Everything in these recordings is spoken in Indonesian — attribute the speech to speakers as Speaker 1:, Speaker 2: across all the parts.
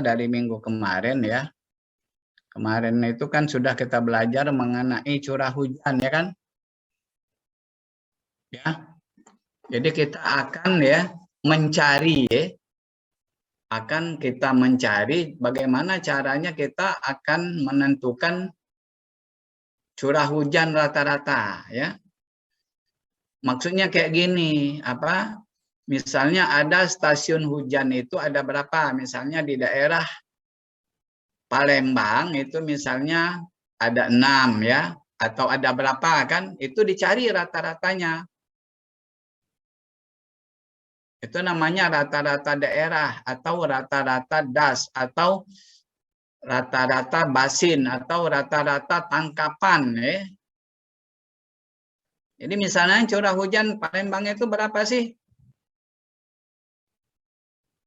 Speaker 1: dari minggu kemarin ya. Kemarin itu kan sudah kita belajar mengenai curah hujan ya kan? Ya. Jadi kita akan ya mencari ya. Akan kita mencari bagaimana caranya kita akan menentukan curah hujan rata-rata ya. Maksudnya kayak gini, apa? Misalnya ada stasiun hujan itu ada berapa? Misalnya di daerah Palembang itu misalnya ada 6 ya, atau ada berapa kan? Itu dicari rata-ratanya. Itu namanya rata-rata daerah atau rata-rata das atau rata-rata basin atau rata-rata tangkapan ya. Jadi misalnya curah hujan Palembang itu berapa sih?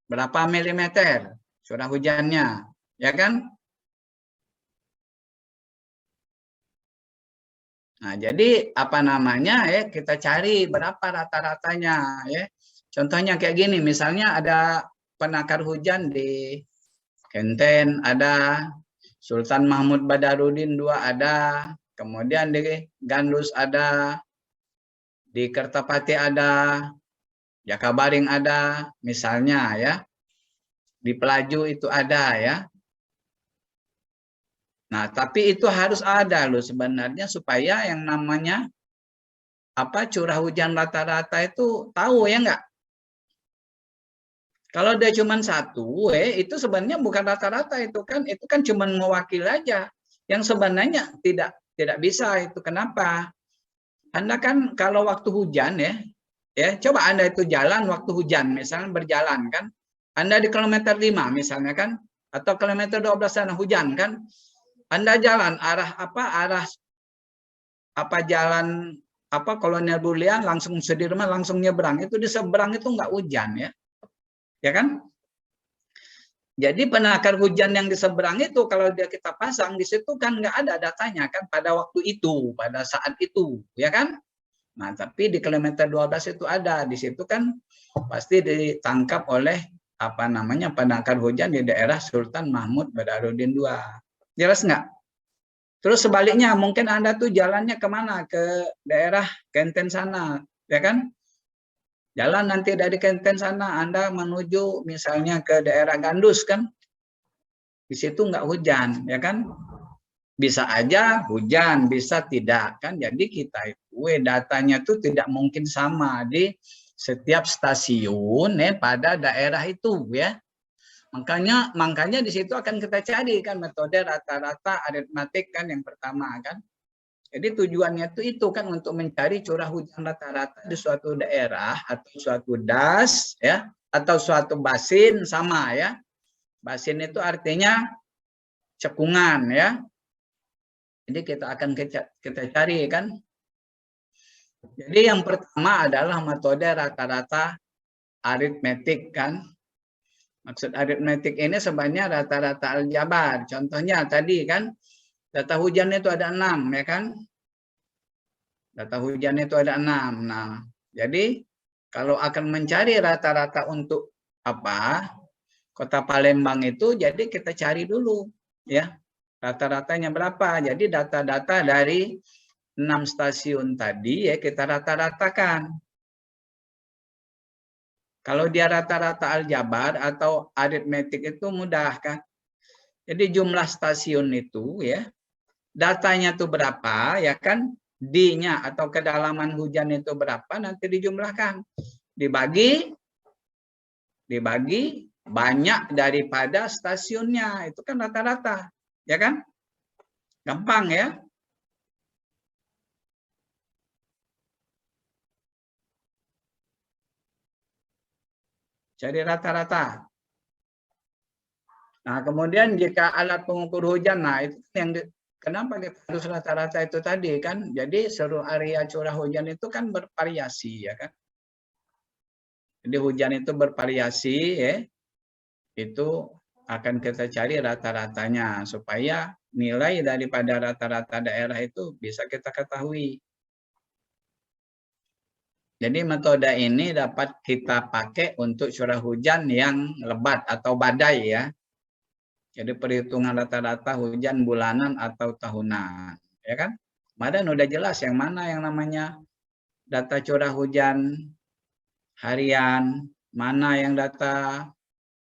Speaker 1: Berapa milimeter curah hujannya, ya kan? Nah, jadi apa namanya ya, kita cari berapa rata-ratanya ya. Contohnya kayak gini, misalnya ada penakar hujan di Kenten ada, Sultan Mahmud Badarudin 2 ada, kemudian di Gandus ada, di Kertapati ada, Jakabaring ada, misalnya ya. Di Pelaju itu ada ya. Nah, tapi itu harus ada loh sebenarnya supaya yang namanya apa curah hujan rata-rata itu tahu ya enggak? Kalau dia cuma satu, itu sebenarnya bukan rata-rata itu kan cuma mewakili aja. Yang sebenarnya tidak bisa itu. Kenapa? Anda kan kalau waktu hujan ya coba Anda itu jalan waktu hujan, misalnya berjalan kan, Anda di kilometer 5 misalnya kan, atau kilometer 12 sana hujan kan, Anda jalan arah jalan Kolonel Bulian langsung Sudirman langsung nyebrang, itu di seberang itu nggak hujan ya kan? Jadi penakar hujan yang di seberang itu kalau kita pasang di situ kan nggak ada datanya kan pada waktu itu, pada saat itu, ya kan? Nah, tapi di kilometer 12 itu ada, di situ kan pasti ditangkap oleh apa namanya penakar hujan di daerah Sultan Mahmud Badarudin II. Jelas nggak? Terus sebaliknya mungkin Anda tuh jalannya kemana? Ke daerah Kenten sana, ya kan? Jalan nanti dari Kenten sana Anda menuju misalnya ke daerah Gandus kan? Di situ nggak hujan, ya kan? Bisa aja hujan, bisa tidak kan. Jadi kita itu datanya tuh tidak mungkin sama di setiap stasiun pada daerah itu ya. Makanya di situ akan kita cari kan metode rata-rata aritmatik kan yang pertama kan. Jadi tujuannya itu kan untuk mencari curah hujan rata-rata di suatu daerah atau suatu das ya atau suatu basin sama ya. Basin itu artinya cekungan ya. Jadi kita akan kita cari kan. Jadi yang pertama adalah metode rata-rata aritmetik kan. Maksud aritmetik ini sebenarnya rata-rata aljabar. Contohnya tadi kan data hujan itu ada 6 ya kan. Data hujan itu ada 6. Nah, jadi kalau akan mencari rata-rata untuk apa? Kota Palembang itu jadi kita cari dulu ya. Rata-ratanya berapa? Jadi data-data dari 6 stasiun tadi ya kita rata-ratakan. Kalau dia rata-rata aljabar atau aritmetik itu mudah kan. Jadi jumlah stasiun itu ya, datanya itu berapa ya kan, D-nya atau kedalaman hujan itu berapa nanti dijumlahkan. Dibagi banyak daripada stasiunnya, itu kan rata-rata. Ya kan? Gampang ya. Cari rata-rata. Nah, kemudian jika alat pengukur hujan, nah itu yang kenapa kita harus rata-rata itu tadi kan? Jadi seluruh area curah hujan itu kan bervariasi ya kan? Jadi hujan itu bervariasi ya. Itu akan kita cari rata-ratanya supaya nilai daripada rata-rata daerah itu bisa kita ketahui. Jadi metode ini dapat kita pakai untuk curah hujan yang lebat atau badai ya. Jadi perhitungan rata-rata hujan bulanan atau tahunan, ya kan? Kemarin udah jelas yang mana yang namanya data curah hujan harian, mana yang data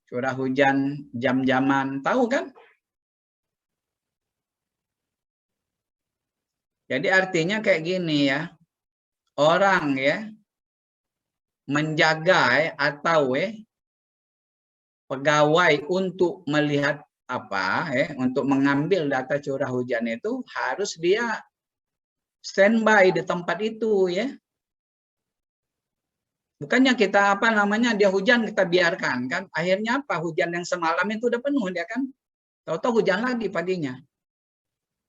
Speaker 1: curah hujan jam-jaman, tahu kan? Jadi artinya kayak gini ya, orang ya menjaga atau pegawai untuk melihat apa untuk mengambil data curah hujan itu harus dia standby di tempat itu ya. Bukannya kita apa namanya dia hujan kita biarkan kan. Akhirnya apa? Hujan yang semalam itu udah penuh dia kan. Tahu-tahu hujan lagi paginya.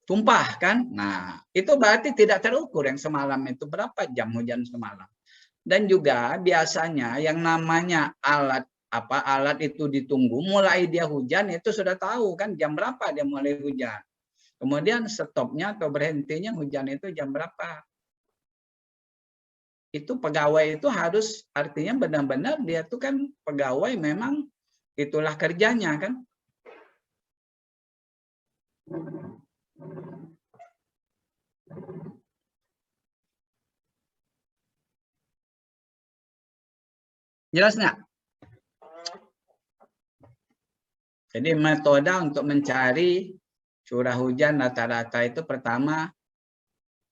Speaker 1: Tumpah kan. Nah, itu berarti tidak terukur yang semalam itu berapa jam hujan semalam. Dan juga biasanya yang namanya alat itu ditunggu mulai dia hujan itu sudah tahu kan jam berapa dia mulai hujan. Kemudian stopnya atau berhentinya hujan itu jam berapa. Itu pegawai itu harus artinya benar-benar dia tuh kan pegawai memang itulah kerjanya kan. Jelas nggak? Jadi metode untuk mencari curah hujan rata-rata itu pertama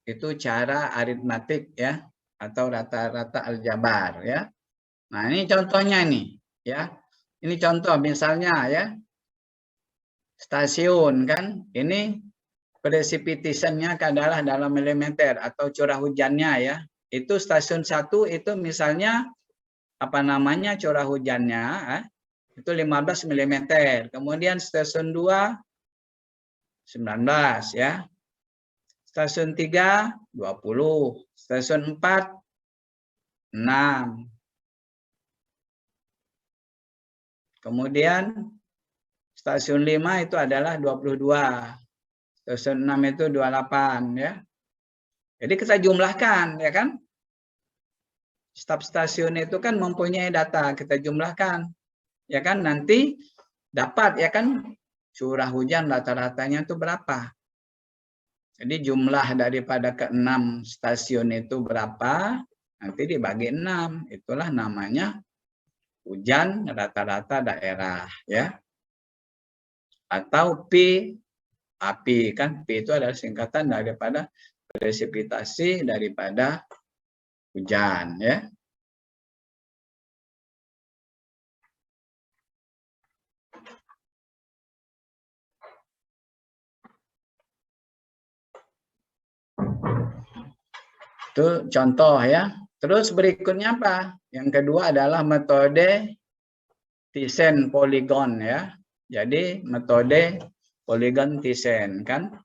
Speaker 1: itu cara aritmatik ya atau rata-rata aljabar ya. Nah, ini contohnya nih ya. Ini contoh misalnya ya. Stasiun kan. Ini precipitation-nya adalah dalam milimeter atau curah hujannya ya. Itu stasiun 1 itu misalnya apa namanya curah hujannya itu 15 mm. Kemudian stasiun 2 19 ya. Stasiun 3 20, stasiun 4 6. Kemudian stasiun 5 itu adalah 22. Stasiun 6 itu 28 ya. Jadi kita jumlahkan ya kan. Setiap stasiun itu kan mempunyai data, kita jumlahkan. Ya kan nanti dapat ya kan curah hujan rata-ratanya itu berapa. Jadi jumlah daripada ke-6 stasiun itu berapa, nanti dibagi 6. Itulah namanya hujan rata-rata daerah ya. Atau PAP kan, P itu adalah singkatan daripada presipitasi daripada hujan ya. Itu contoh ya. Terus berikutnya apa? Yang kedua adalah metode Thyssen Polygon ya. Jadi metode Polygon Thyssen kan.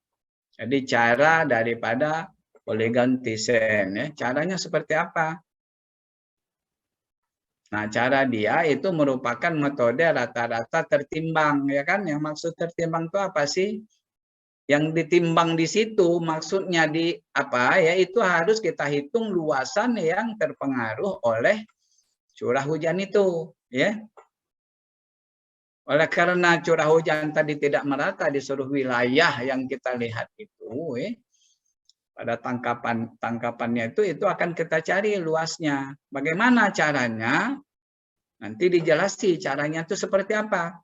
Speaker 1: Jadi cara daripada Polygon Thyssen ya. Caranya seperti apa? Nah, cara dia itu merupakan metode rata-rata tertimbang ya kan. Yang maksud tertimbang itu apa sih? Yang ditimbang di situ maksudnya di apa ya itu harus kita hitung luasan yang terpengaruh oleh curah hujan itu ya. Oleh karena curah hujan tadi tidak merata di seluruh wilayah yang kita lihat itu pada tangkapannya itu akan kita cari luasnya. Bagaimana caranya? Nanti dijelaskan caranya itu seperti apa.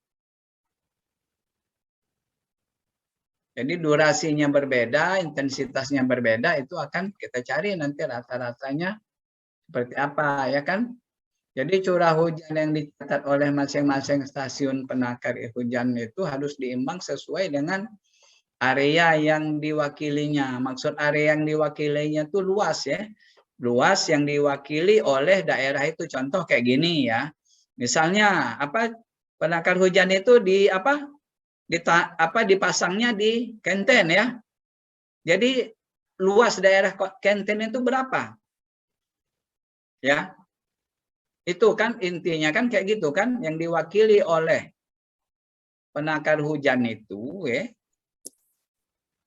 Speaker 1: Jadi durasinya berbeda, intensitasnya berbeda, itu akan kita cari nanti rata-ratanya seperti apa, ya kan? Jadi curah hujan yang dicatat oleh masing-masing stasiun penakar hujan itu harus diimbang sesuai dengan area yang diwakilinya. Maksud area yang diwakilinya itu luas ya. Luas yang diwakili oleh daerah itu. Contoh kayak gini ya. Misalnya apa penakar hujan itu di apa? Dipasangnya di Kenten ya. Jadi luas daerah Kenten itu berapa? Ya. Itu kan intinya kan kayak gitu kan yang diwakili oleh penakar hujan itu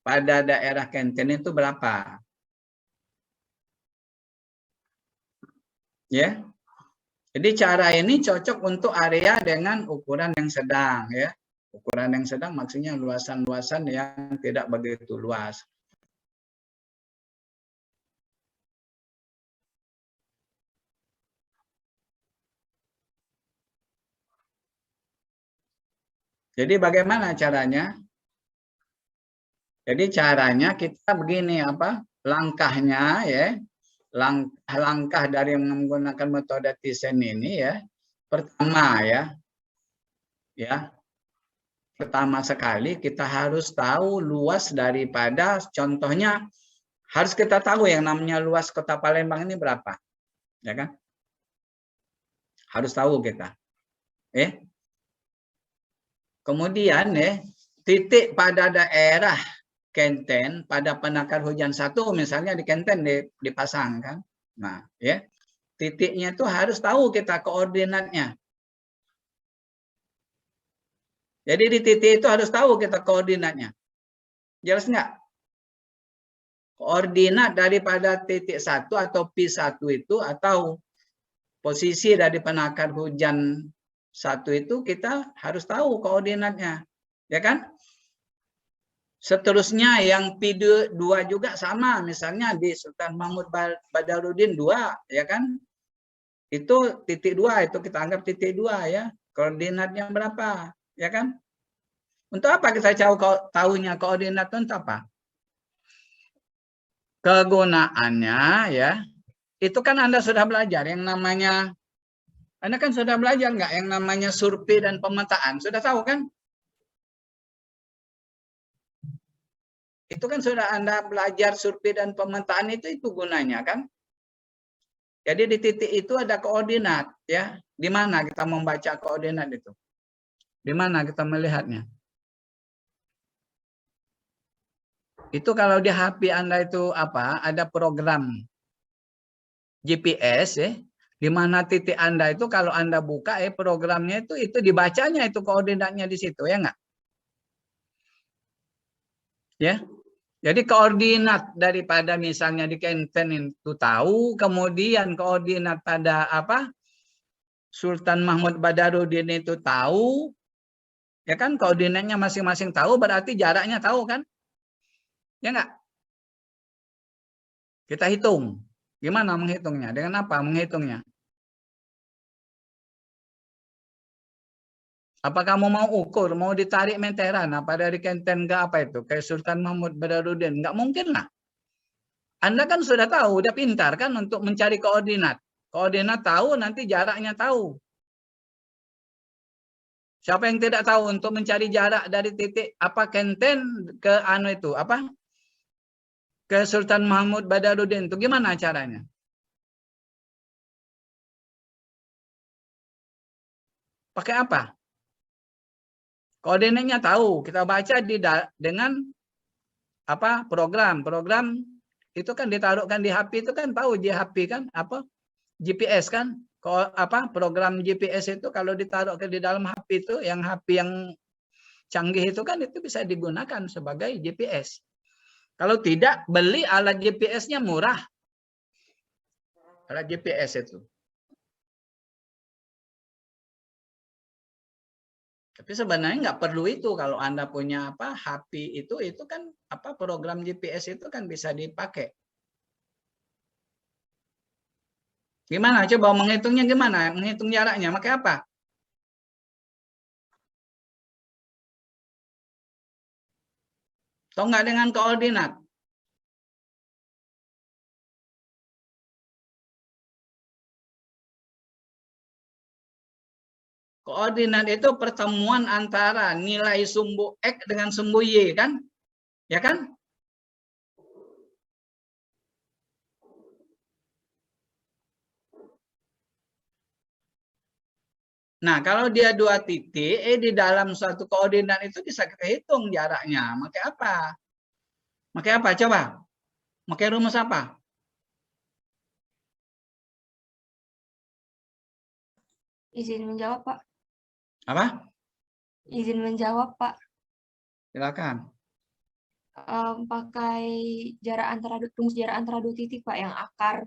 Speaker 1: pada daerah Kenten itu berapa? Ya. Jadi cara ini cocok untuk area dengan ukuran yang sedang ya. Ukuran yang sedang maksudnya luasan-luasan yang tidak begitu luas. Jadi bagaimana caranya? Jadi caranya kita begini apa? Langkahnya ya. Langkah dari menggunakan metode Thyssen ini ya. Pertama ya. Pertama sekali kita harus tahu luas daripada, contohnya harus kita tahu yang namanya luas Kota Palembang ini berapa. Ya kan? Harus tahu kita. Kemudian titik pada daerah Kenten pada penakar hujan 1 misalnya di Kenten dipasang kan. Nah, titiknya itu harus tahu kita koordinatnya. Jadi di titik itu harus tahu kita koordinatnya. Jelas nggak? Koordinat daripada titik 1 atau P1 itu atau posisi dari penakar hujan 1 itu kita harus tahu koordinatnya. Ya kan? Seterusnya yang P2 juga sama, misalnya di Sultan Mahmud Badarudin 2, ya kan? Itu titik 2, itu kita anggap titik 2 ya. Koordinatnya berapa, ya kan? Untuk apa kita tahunya koordinat untuk apa? Kegunaannya ya, itu kan Anda sudah belajar yang namanya, Anda kan sudah belajar nggak yang namanya survei dan pemetaan, sudah tahu kan? Itu kan sudah Anda belajar survei dan pemetaan itu gunanya kan? Jadi di titik itu ada koordinat ya. Di mana kita membaca koordinat itu? Di mana kita melihatnya? Itu kalau di HP Anda itu apa? Ada program GPS ya. Di mana titik Anda itu kalau Anda buka programnya itu dibacanya itu koordinatnya di situ ya enggak? Ya. Jadi koordinat daripada misalnya di Kenten itu tahu, kemudian koordinat pada apa? Sultan Mahmud Badarudin itu tahu, ya kan koordinatnya masing-masing tahu, berarti jaraknya tahu kan? Ya enggak? Kita hitung. Gimana menghitungnya? Dengan apa menghitungnya? Apa kamu mau ukur, mau ditarik meteran apa dari Kenten ke apa itu? Kayak Sultan Mahmud Badarudin. Enggak mungkin lah. Anda kan sudah tahu, udah pintar kan untuk mencari koordinat. Koordinat tahu, nanti jaraknya tahu. Siapa yang tidak tahu untuk mencari jarak dari titik apa Kenten ke anu itu apa? Ke Sultan Mahmud Badarudin itu gimana caranya? Pakai apa? Koordinatnya tahu, kita baca dengan apa? Program itu kan ditaruhkan di HP itu kan tahu JHP kan apa? GPS kan? Apa program GPS itu kalau ditaruh di dalam HP itu yang HP yang canggih itu kan itu bisa digunakan sebagai GPS. Kalau tidak, beli alat GPS-nya murah. Alat GPS itu. Tapi sebenarnya nggak perlu itu kalau Anda punya apa HP itu kan apa program GPS itu kan bisa dipakai. Gimana? Coba menghitungnya gimana? Menghitung jaraknya pakai apa? Atau nggak dengan koordinat? Koordinat itu pertemuan antara nilai sumbu X dengan sumbu Y kan? Ya kan? Nah, kalau dia 2 titik, di dalam suatu koordinat itu bisa kita hitung jaraknya. Pakai apa? Pakai apa? Coba. Pakai rumus apa?
Speaker 2: Izin menjawab, Pak.
Speaker 1: Apa?
Speaker 2: Izin menjawab, Pak.
Speaker 1: Silakan.
Speaker 2: Pakai jarak antara rumus jarak antara dua titik, Pak, yang akar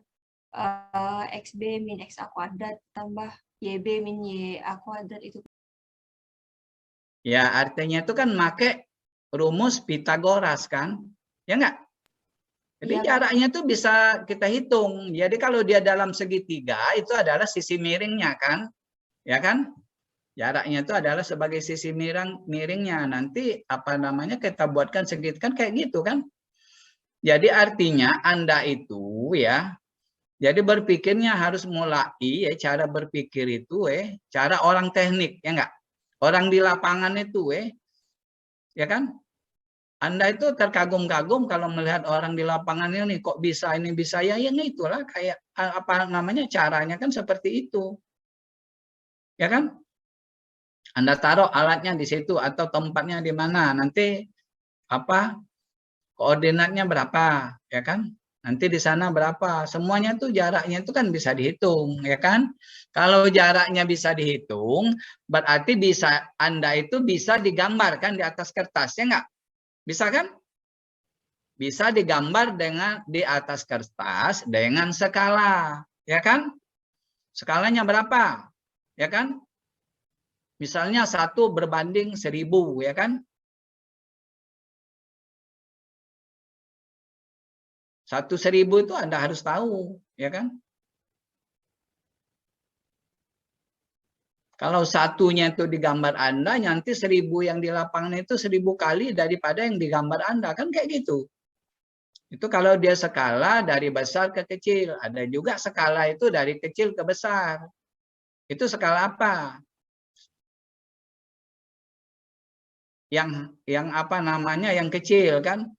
Speaker 2: XB min XA kuadrat tambah YB min YA kuadrat itu.
Speaker 1: Ya, artinya itu kan pakai rumus Pitagoras kan? Ya enggak? Jadi
Speaker 2: Iya, Pak.
Speaker 1: jaraknya itu bisa kita hitung. Jadi kalau dia dalam segitiga itu adalah sisi miringnya kan? Ya kan? Jaraknya itu adalah sebagai sisi miringnya. Nanti apa namanya kita buatkan segitiga kan kayak gitu kan? Jadi artinya Anda itu ya, jadi berpikirnya harus mulai ya cara berpikir itu cara orang teknik ya enggak? Orang di lapangan itu ya kan? Anda itu terkagum-kagum kalau melihat orang di lapangan ini kok bisa ini bisa ya yang itulah kayak apa namanya caranya kan seperti itu. Ya kan? Anda taruh alatnya di situ atau tempatnya di mana, nanti apa koordinatnya berapa, ya kan? Nanti di sana berapa, semuanya tuh jaraknya itu kan bisa dihitung, ya kan? Kalau jaraknya bisa dihitung, berarti bisa Anda itu bisa digambarkan di atas kertas, ya enggak? Bisa kan? Bisa digambar dengan di atas kertas dengan skala, ya kan? Skalanya berapa, ya kan? Misalnya 1/1000, ya kan? 1/1000 itu Anda harus tahu, ya kan? Kalau satunya itu digambar Anda, nanti 1000 yang di lapangan itu 1000 kali daripada yang digambar Anda, kan kayak gitu. Itu kalau dia skala dari besar ke kecil. Ada juga skala itu dari kecil ke besar. Itu skala apa? Yang apa namanya? Yang kecil kan?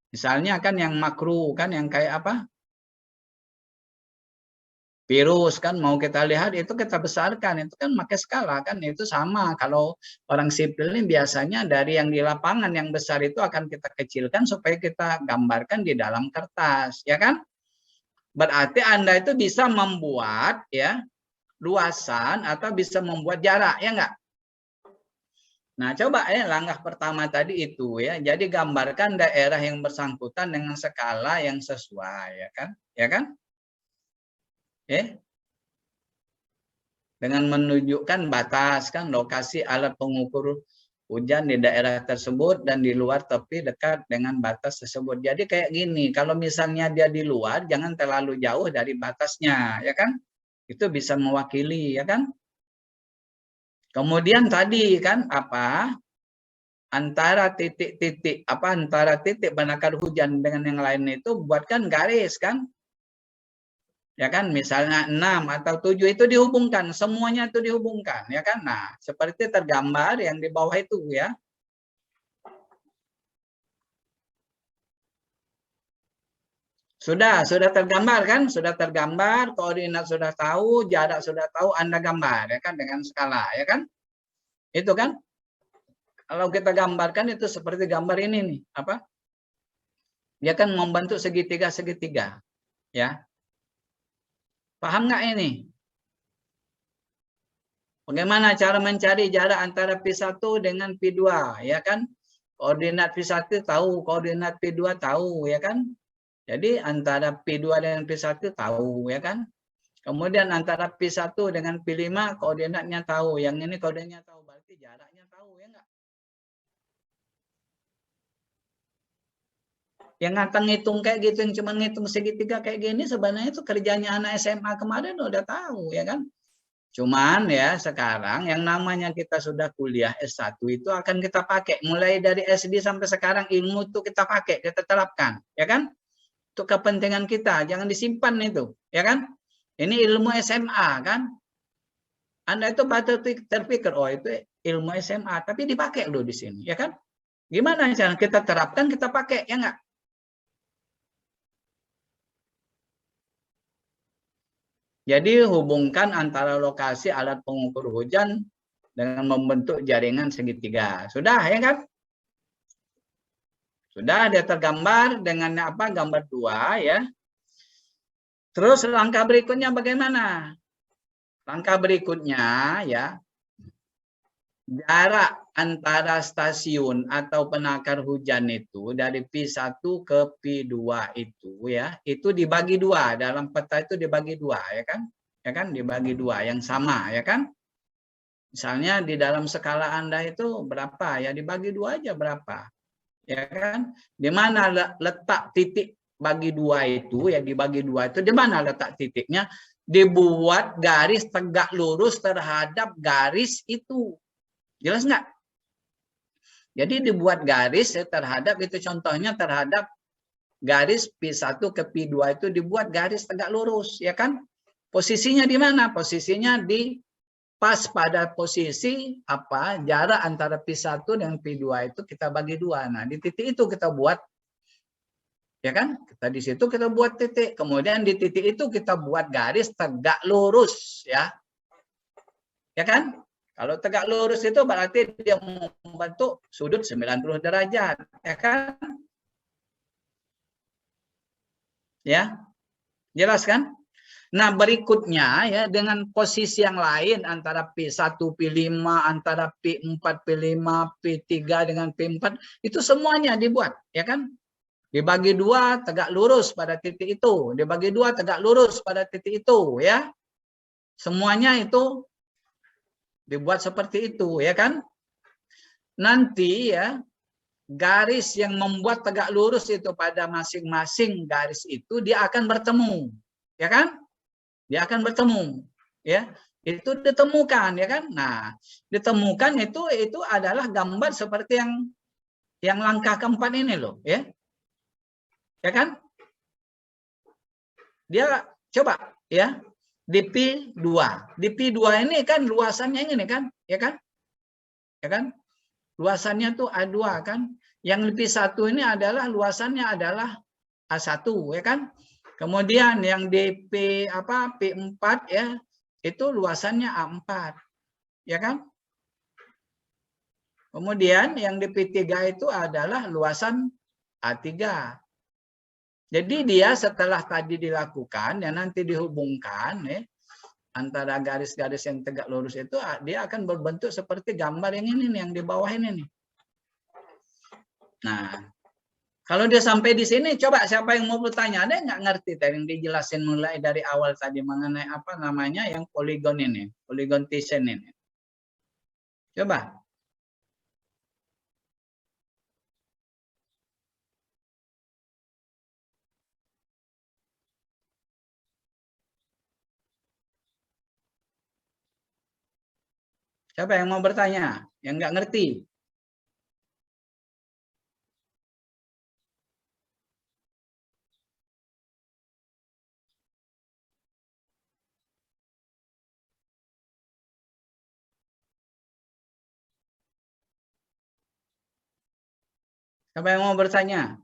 Speaker 1: Misalnya kan yang makro kan yang kayak apa? Virus kan mau kita lihat itu kita besarkan itu kan pakai skala kan itu sama kalau orang sipil ini biasanya dari yang di lapangan yang besar itu akan kita kecilkan supaya kita gambarkan di dalam kertas ya kan berarti Anda itu bisa membuat ya luasan atau bisa membuat jarak ya enggak. Nah coba ya langkah pertama tadi itu ya jadi gambarkan daerah yang bersangkutan dengan skala yang sesuai ya kan dengan menunjukkan batas kan lokasi alat pengukur hujan di daerah tersebut dan di luar tepi dekat dengan batas tersebut. Jadi kayak gini, kalau misalnya dia di luar jangan terlalu jauh dari batasnya, ya kan? Itu bisa mewakili, ya kan? Kemudian tadi kan apa? Antara titik-titik antara titik penakar hujan dengan yang lain itu buatkan garis kan? Ya kan misalnya 6 atau 7 itu dihubungkan semuanya itu dihubungkan ya kan nah seperti tergambar yang di bawah itu ya sudah tergambar kan sudah tergambar koordinat sudah tahu jarak sudah tahu Anda gambar ya kan dengan skala ya kan itu kan kalau kita gambarkan itu seperti gambar ini nih apa dia kan membentuk segitiga ya paham nggak ini? Bagaimana cara mencari jarak antara P1 dengan P2, ya kan? Koordinat P1 tahu, koordinat P2 tahu, ya kan? Jadi antara P2 dengan P1 tahu, ya kan? Kemudian antara P1 dengan P5 koordinatnya tahu, yang ini koordinatnya tahu, berarti jaraknya tahu, ya enggak? Yang ngantang ngitung kayak gitu, yang cuma ngitung segitiga kayak gini, sebenarnya itu kerjanya anak SMA kemarin udah tahu, ya kan? Cuman ya sekarang yang namanya kita sudah kuliah S1 itu akan kita pakai. Mulai dari SD sampai sekarang ilmu itu kita pakai, kita terapkan. Ya kan? Untuk kepentingan kita, jangan disimpan itu. Ya kan? Ini ilmu SMA kan? Anda itu patut terpikir, oh itu ilmu SMA, tapi dipakai loh di sini. Ya kan? Gimana cara kita terapkan, kita pakai, ya enggak? Jadi hubungkan antara lokasi alat pengukur hujan dengan membentuk jaringan segitiga. Sudah ya kan? Sudah dia tergambar dengan apa? Gambar 2 ya. Terus langkah berikutnya bagaimana? Langkah berikutnya ya. Jarak antara stasiun atau penakar hujan itu dari P1 ke P2 itu ya, itu dibagi 2 dalam peta itu dibagi 2 ya kan? Ya kan dibagi 2 yang sama ya kan? Misalnya di dalam skala Anda itu berapa? Ya dibagi 2 aja berapa. Ya kan? Di mana letak titik bagi 2 itu, ya dibagi 2 itu di mana letak titiknya? Dibuat garis tegak lurus terhadap garis itu. Jelas nggak? Jadi dibuat garis ya, terhadap itu, contohnya terhadap garis P1 ke P2 itu dibuat garis tegak lurus, ya kan? Posisinya di mana? Posisinya di pas pada posisi apa? Jarak antara P1 dan P2 itu kita bagi 2. Nah, di titik itu kita buat, ya kan? Kita di situ kita buat titik. Kemudian di titik itu kita buat garis tegak lurus, ya. Ya kan? Kalau tegak lurus itu berarti dia membentuk sudut 90 derajat, ya kan? Ya. Jelas kan? Nah, berikutnya ya dengan posisi yang lain antara P1, P5, antara P4, P5, P3 dengan P4 itu semuanya dibuat, ya kan? Dibagi 2 tegak lurus pada titik itu, dibagi 2 tegak lurus pada titik itu, ya. Semuanya itu dibuat seperti itu, ya kan? Nanti ya garis yang membuat tegak lurus itu pada masing-masing garis itu dia akan bertemu, ya kan? Dia akan bertemu, ya. Itu ditemukan, ya kan? Nah, ditemukan itu adalah gambar seperti yang langkah keempat ini loh, ya. Ya kan? Dia coba ya di P2. Di P2 ini kan luasannya ini kan, ya kan? Ya kan? Luasannya tuh A2 kan. Yang di P1 ini adalah luasannya adalah A1, ya kan? Kemudian yang di P4 ya itu luasannya A4, ya kan? Kemudian yang di P3 itu adalah luasan A3. Jadi dia setelah tadi dilakukan ya nanti dihubungkan ya antara garis-garis yang tegak lurus itu dia akan berbentuk seperti gambar yang ini nih, yang di bawah ini nih. Nah, kalau dia sampai di sini, coba siapa yang mau bertanya? Ada nggak ngerti tadi yang dijelasin mulai dari awal tadi mengenai apa namanya yang poligon ini, poligon Thyssen ini? Coba. Siapa yang mau bertanya? Yang nggak ngerti? Siapa yang mau bertanya?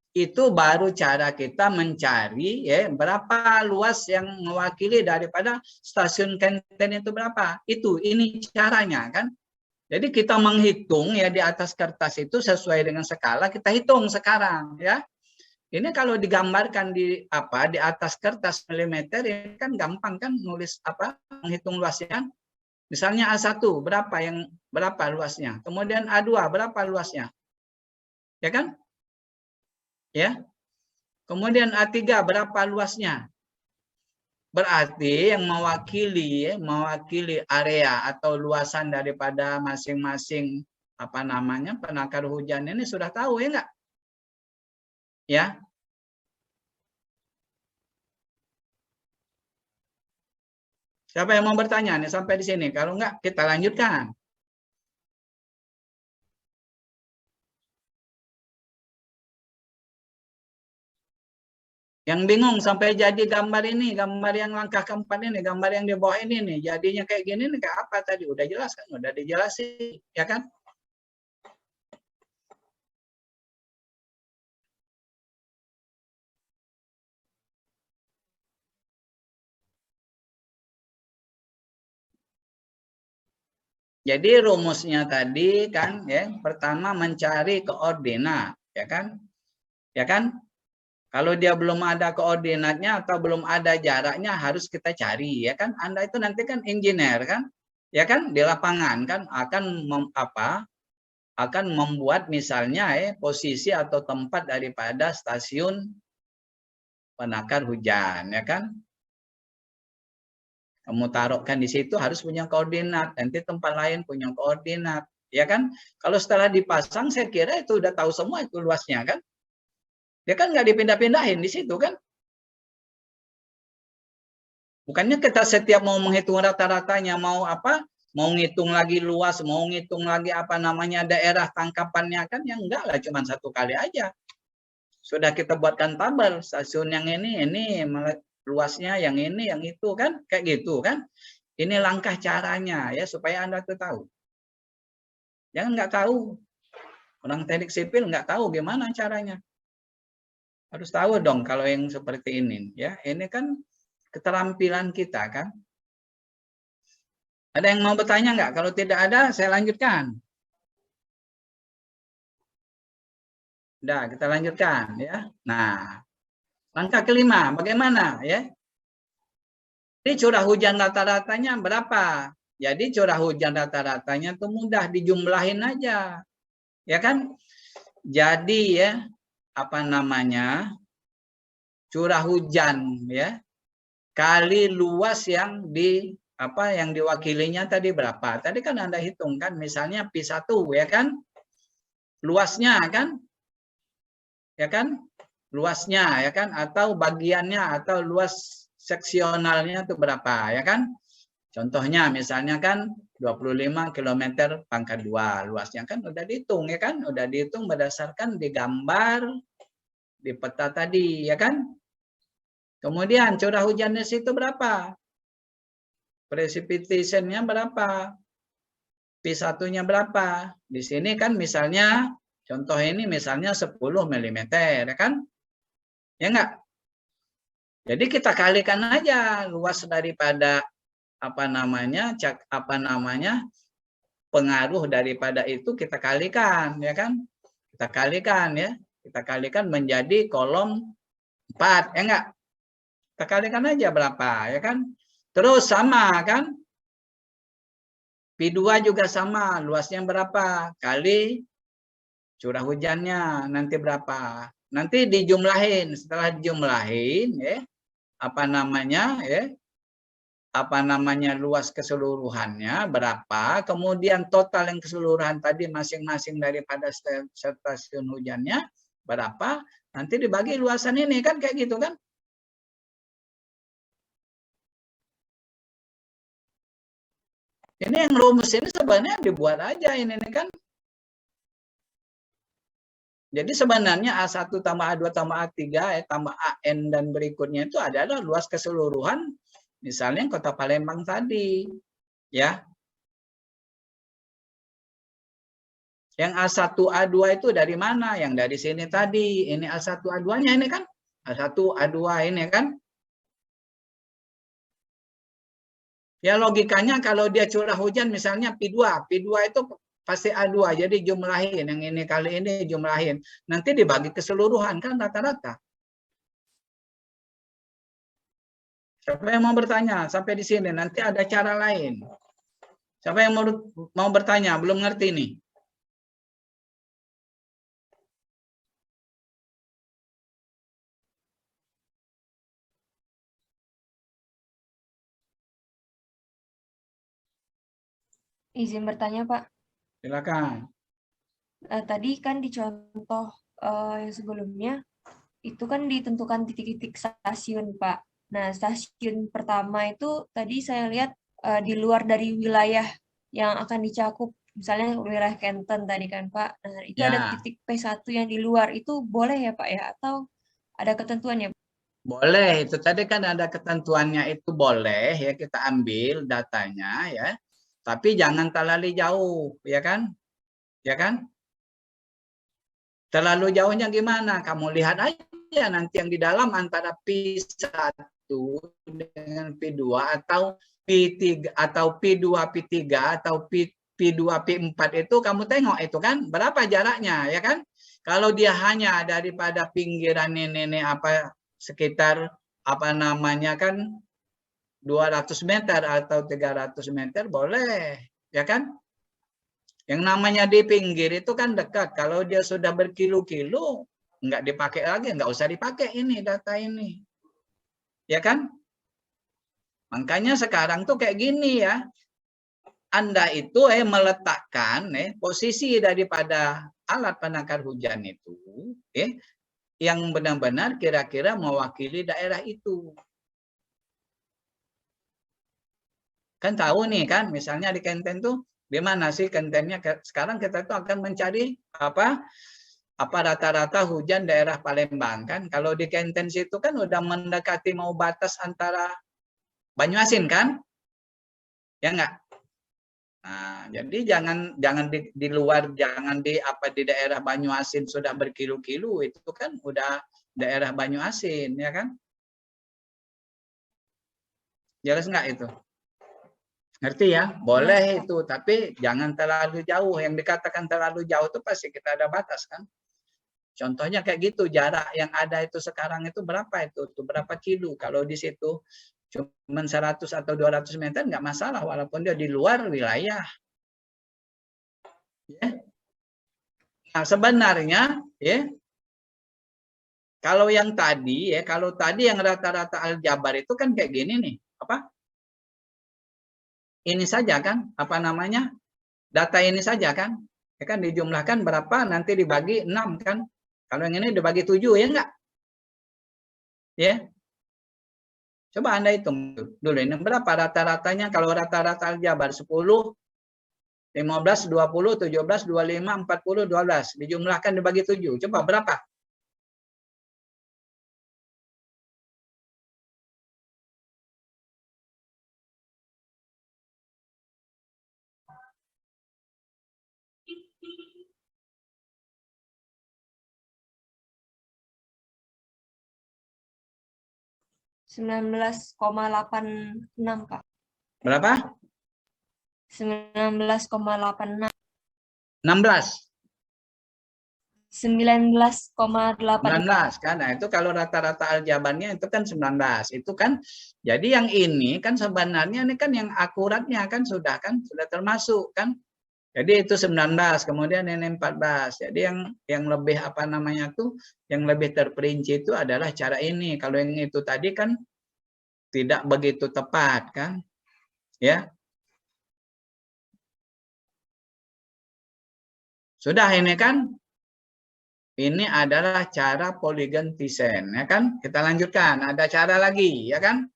Speaker 1: Itu baru cara kita mencari ya berapa luas yang mewakili daripada stasiun Kenten itu berapa. Ini caranya kan. Jadi kita menghitung ya di atas kertas itu sesuai dengan skala kita hitung sekarang ya. Ini kalau digambarkan di atas kertas milimeter ya kan gampang kan nulis menghitung luasnya. Misalnya A1 berapa luasnya? Kemudian A2 berapa luasnya? Ya kan? Ya. Kemudian A3 berapa luasnya? Berarti yang mewakili area atau luasan daripada masing-masing penakar hujan ini sudah tahu ya enggak? Ya. Siapa yang mau bertanya nih sampai di sini? Kalau enggak kita lanjutkan. Yang bingung sampai jadi gambar ini, gambar yang langkah keempat ini, gambar yang di bawah ini nih, jadinya kayak gini nih, kayak apa tadi? Udah jelas kan? Udah dijelasin, ya kan? Jadi rumusnya tadi kan, ya, pertama mencari koordinat, ya kan? Ya kan? Kalau dia belum ada koordinatnya atau belum ada jaraknya harus kita cari, ya kan? Anda itu nanti kan engineer kan, ya kan? Di lapangan kan akan membuat misalnya posisi atau tempat daripada stasiun penakar hujan, ya kan? Kamu taruhkan di situ harus punya koordinat, nanti tempat lain punya koordinat, ya kan? Kalau setelah dipasang, saya kira itu udah tahu semua itu luasnya kan? Dia kan nggak dipindah-pindahin di situ kan? Bukannya kita setiap mau menghitung rata-ratanya, mau apa? Mau ngitung lagi luas, mau ngitung lagi apa namanya daerah tangkapannya kan? Yang enggak lah, cuma satu kali aja. Sudah kita buatkan tabel, stasiun yang ini luasnya yang ini, yang itu kan? Kayak gitu kan? Ini langkah caranya ya supaya Anda tuh tahu. Jangan nggak tahu. Orang teknik sipil nggak tahu gimana caranya. Harus tahu dong kalau yang seperti ini ya. Ini kan keterampilan kita kan. Ada yang mau bertanya nggak? Kalau tidak ada, saya lanjutkan. Udah, kita lanjutkan ya. Nah, langkah kelima, bagaimana ya? Jadi curah hujan rata-ratanya berapa? Jadi curah hujan rata-ratanya itu mudah dijumlahin aja. Ya kan? Jadi ya, apa namanya? Curah hujan ya kali luas yang yang diwakilinya tadi berapa? Tadi kan Anda hitung kan, misalnya P1 ya kan? Luasnya kan? Ya kan? Luasnya ya kan, atau bagiannya atau luas seksionalnya itu berapa ya kan? Contohnya misalnya kan 25 km pangkat 2 luasnya kan udah dihitung ya kan? Udah dihitung berdasarkan digambar di peta tadi ya kan? Kemudian curah hujan di situ berapa? Precipitation-nya berapa? P1-nya berapa? Di sini kan misalnya contoh ini misalnya 10 mm ya kan? Ya enggak? Jadi kita kalikan aja luas daripada pengaruh daripada itu kita kalikan ya kan? Kita kalikan ya. Kita kalikan menjadi kolom 4 ya enggak? Kita kalikan aja berapa ya kan? Terus sama kan? P2 juga sama, luasnya berapa kali curah hujannya nanti berapa. Nanti dijumlahin, setelah dijumlahin ya luas keseluruhannya berapa, kemudian total yang keseluruhan tadi masing-masing daripada stasiun hujannya berapa, nanti dibagi luasan ini kan kayak gitu kan. Ini yang rumus ini sebenarnya dibuat aja ini kan. Jadi sebenarnya A1 tambah A2 tambah A3 tambah AN dan berikutnya itu adalah luas keseluruhan misalnya Kota Palembang tadi. Ya. Yang A1 A2 itu dari mana? Yang dari sini tadi. Ini A1 A2-nya ini kan. A1 A2 ini kan. Ya logikanya kalau dia curah hujan misalnya P2 itu pasti A2, jadi jumlahin yang ini kali ini jumlahin. Nanti dibagi keseluruhan kan rata-rata. Siapa yang mau bertanya sampai di sini? Nanti ada cara lain. Siapa yang mau bertanya? Belum ngerti nih.
Speaker 2: Izin bertanya, Pak.
Speaker 1: Silakan.
Speaker 2: Tadi kan di contoh yang sebelumnya, itu kan ditentukan titik-titik stasiun, Pak. Nah, stasiun pertama itu tadi saya lihat di luar dari wilayah yang akan dicakup, misalnya wilayah Kenton tadi kan, Pak. Nah, itu ada titik P1 yang di luar, itu boleh ya, Pak ya? Atau ada ketentuannya?
Speaker 1: Boleh, itu tadi kan ada ketentuannya itu boleh ya kita ambil datanya ya. Tapi jangan terlalu jauh, ya kan? Ya kan? Terlalu jauhnya gimana? Kamu lihat aja nanti yang di dalam antara P1 dengan P2 atau P3 atau P2 P3 atau P2 P4 itu kamu tengok itu kan berapa jaraknya ya kan? Kalau dia hanya daripada pinggiran ini sekitar kan 200 meter atau 300 meter boleh ya kan? Yang namanya di pinggir itu kan dekat. Kalau dia sudah berkilo-kilo, nggak dipakai lagi, nggak usah dipakai ini data ini. Ya kan? Makanya sekarang tuh kayak gini ya. Anda itu meletakkan posisi daripada alat penakar hujan itu yang benar-benar kira-kira mewakili daerah itu. Kan tahu nih kan, misalnya di Kenten tuh di mana sih Kentennya? Sekarang kita tuh akan mencari apa rata-rata hujan daerah Palembang kan. Kalau di Kenten situ kan udah mendekati mau batas antara Banyuasin kan? Ya enggak? Nah, jadi jangan di luar, jangan di daerah Banyuasin sudah berkilo-kilo, itu kan udah daerah Banyuasin, ya kan? Jelas nggak itu? Ngerti ya? Boleh itu, tapi jangan terlalu jauh. Yang dikatakan terlalu jauh itu pasti kita ada batas kan? Contohnya kayak gitu, jarak yang ada itu sekarang itu berapa itu? Berapa kilo? Kalau di situ cuma 100 atau 200 meter nggak masalah, walaupun dia di luar wilayah. Ya. Nah, sebenarnya ya kalau yang tadi yang rata-rata aljabar itu kan kayak gini nih, apa? Ini saja kan, apa namanya? Data ini saja kan? Ya kan dijumlahkan berapa nanti dibagi 6 kan? Kalau yang ini dibagi 7 ya enggak? Ya. Coba Anda hitung dulu ini berapa rata-ratanya kalau rata-rata aljabar 10, 15, 20, 17, 25, 40, 12 dijumlahkan dibagi 7. Coba berapa?
Speaker 2: enam Pak.
Speaker 1: Berapa?
Speaker 2: 19,86.
Speaker 1: 16.
Speaker 2: 19,8.
Speaker 1: 19 kan. Nah, itu kalau rata-rata aljabarnya itu kan 19. Itu kan jadi yang ini kan sebenarnya ini kan yang akuratnya kan sudah termasuk kan. Jadi itu 19, kemudian ini 14. Jadi yang lebih apa namanya tuh yang lebih terperinci itu adalah cara ini. Kalau yang itu tadi kan tidak begitu tepat kan. Ya. Sudah ini kan. Ini adalah cara polygon Thyssen, ya kan? Kita lanjutkan. Ada cara lagi, ya kan?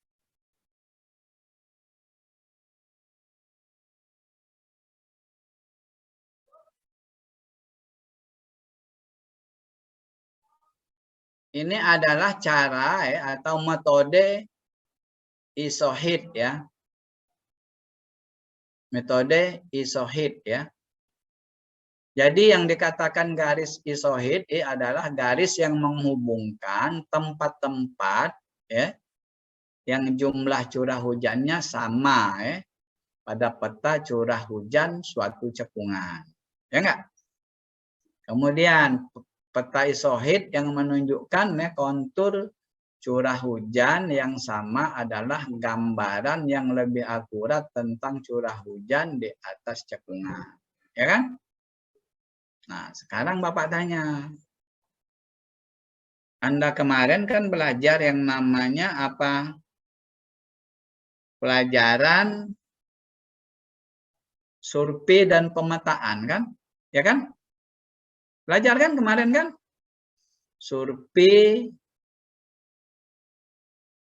Speaker 1: Ini adalah cara atau metode isohit ya. Metode isohit ya. Jadi yang dikatakan garis isohit adalah garis yang menghubungkan tempat-tempat ya yang jumlah curah hujannya sama pada peta curah hujan suatu cekungan. Ya enggak? Kemudian peta isohit yang menunjukkan kontur curah hujan yang sama adalah gambaran yang lebih akurat tentang curah hujan di atas cekungan. Ya kan? Nah, sekarang Bapak tanya. Anda kemarin kan belajar yang namanya apa? Pelajaran survei dan pemetaan kan? Ya kan? Belajar kan kemarin kan? Survei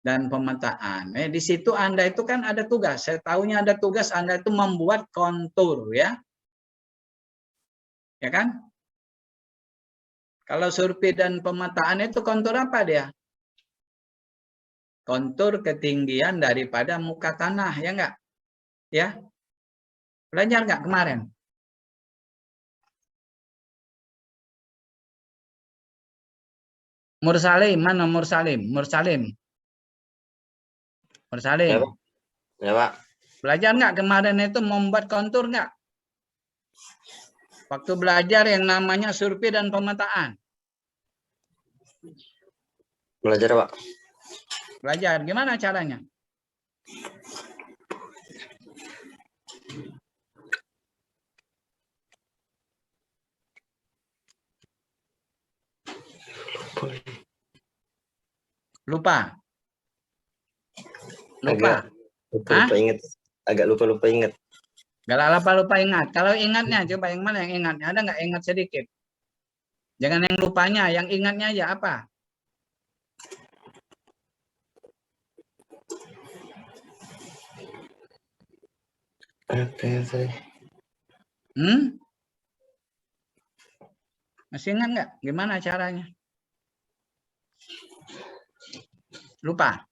Speaker 1: dan pemetaan. Di situ Anda itu kan ada tugas. Saya tahunya ada tugas Anda itu membuat kontur ya. Ya kan? Kalau survei dan pemetaan itu kontur apa dia? Kontur ketinggian daripada muka tanah, ya enggak? Ya. Belajar enggak kemarin? Mursalim, mana Mursalim? Mursalim. Mursalim.
Speaker 3: Ya, Pak. Ya, Pak.
Speaker 1: Belajar enggak kemarin itu membuat kontur enggak? Waktu belajar yang namanya survei dan pemetaan.
Speaker 3: Belajar, Pak.
Speaker 1: Belajar, gimana caranya? Lupa. Lupa.
Speaker 3: Lupa ingat. Agak lupa ingat.
Speaker 1: Gak lupa ingat. Kalau ingatnya, coba yang mana yang ingatnya? Ada nggak ingat sedikit? Jangan yang lupanya, yang ingatnya aja apa?
Speaker 3: Apa tadi?
Speaker 1: Masih ingat nggak? Gimana caranya? Lupa.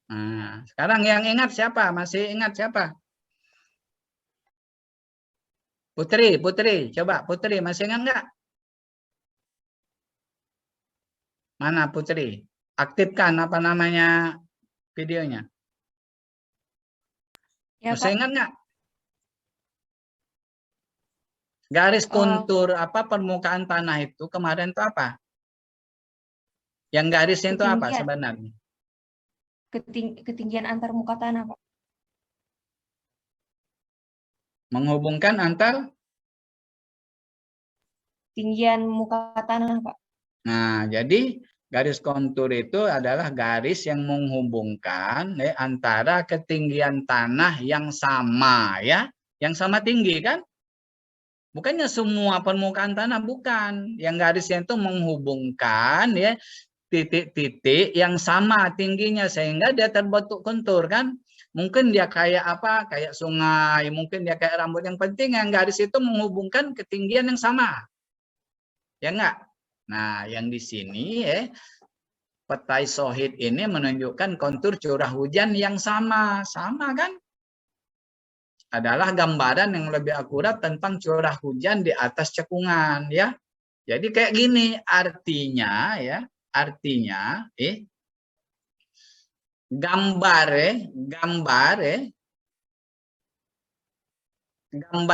Speaker 1: Nah, sekarang yang ingat siapa? Masih ingat siapa? Putri, coba Putri masih ingat nggak? Mana Putri? Aktifkan apa namanya videonya?
Speaker 2: Ya,
Speaker 1: Masih
Speaker 2: Pak.
Speaker 1: ingat nggak? Garis kontur apa permukaan tanah itu kemarin itu apa? Yang garisnya itu apa sebenarnya?
Speaker 2: Ketinggian antar muka tanah, Pak.
Speaker 1: Menghubungkan antar
Speaker 2: Tinggian muka tanah, Pak.
Speaker 1: Nah, jadi garis kontur itu adalah garis yang menghubungkan antara ketinggian tanah yang sama ya, yang sama tinggi kan? Bukannya semua permukaan tanah, bukan. Yang garisnya itu menghubungkan ya titik-titik yang sama tingginya sehingga dia terbentuk kontur kan? Mungkin dia kayak apa? Kayak sungai, mungkin dia kayak rambut. Yang penting yang garis itu menghubungkan ketinggian yang sama. Ya enggak? Nah, yang di sini peta isohid ini menunjukkan kontur curah hujan yang sama. Sama kan? Adalah gambaran yang lebih akurat tentang curah hujan di atas cekungan ya. Jadi kayak gini artinya ya, gambar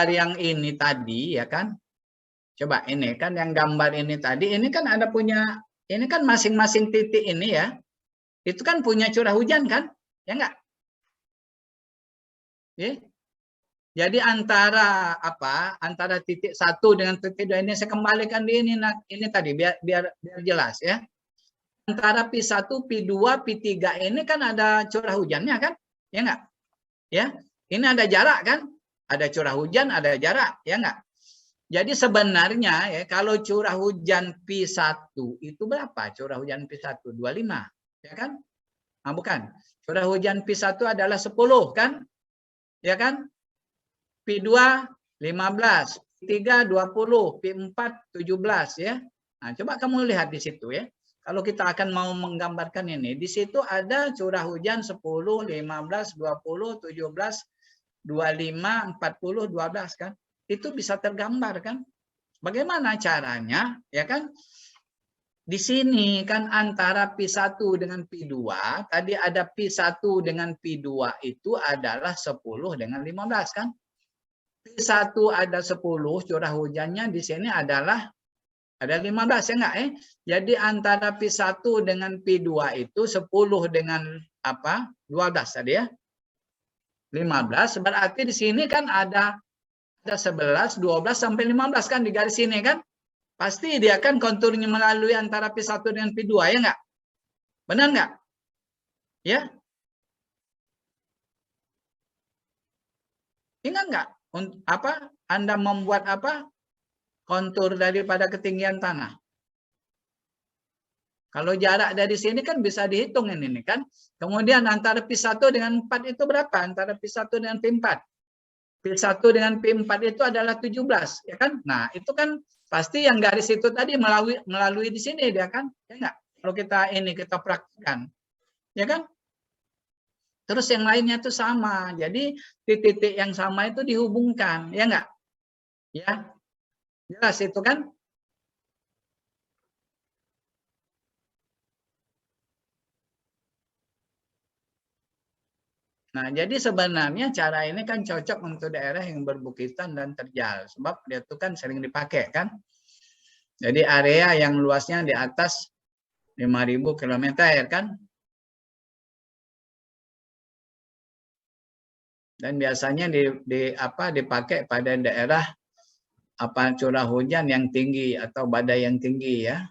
Speaker 1: yang ini tadi ya kan. Coba ini kan yang gambar ini tadi, ini kan ada punya, ini kan masing-masing titik ini ya, itu kan punya curah hujan kan, ya enggak? Jadi antara apa? Antara titik 1 dengan titik 2 ini saya kembalikan di ini tadi biar jelas ya. Antara P1, P2, P3 ini kan ada curah hujannya kan? Ya enggak? Ya. Ini ada jarak kan? Ada curah hujan, ada jarak, ya enggak? Jadi sebenarnya ya kalau curah hujan P1 itu berapa? Curah hujan P1 25, ya kan? Nah, bukan. Curah hujan P1 adalah 10 kan? Ya kan? P2 15, P3 20, P4 17 ya. Nah, coba kamu lihat di situ ya. Kalau kita akan mau menggambarkan ini, di situ ada curah hujan 10, 15, 20, 17, 25, 40, 12 kan? Itu bisa tergambar kan? Bagaimana caranya? Ya kan? Di sini kan antara P1 dengan P2, tadi ada P1 dengan P2 itu adalah 10 dengan 15 kan? P1 ada 10, curah hujannya di sini adalah ada 15 ya enggak Jadi antara P1 dengan P2 itu 10 dengan apa? 12 tadi ya. 15 berarti di sini kan ada 11, 12 sampai 15 kan di garis sini kan? Pasti dia kan konturnya melalui antara P1 dengan P2 ya enggak? Benar enggak? Ya? Ingat enggak? Apa? Anda membuat apa? Kontur daripada ketinggian tanah. Kalau jarak dari sini kan bisa dihitung ini kan. Kemudian antara P1 dengan 4 itu berapa? Antara P1 dengan P4. P1 dengan P4 itu adalah 17, ya kan? Nah, itu kan pasti yang garis itu tadi melalui di sini dia kan? Ya enggak? Kalau kita praktikkan. Ya kan? Terus yang lainnya itu sama. Jadi titik-titik yang sama itu dihubungkan, ya enggak? Ya. Jelas itu kan? Nah, jadi sebenarnya cara ini kan cocok untuk daerah yang berbukitan dan terjal. Sebab dia itu kan sering dipakai kan. Jadi area yang luasnya di atas 5.000 km kan. Dan biasanya dipakai pada daerah curah hujan yang tinggi atau badai yang tinggi ya.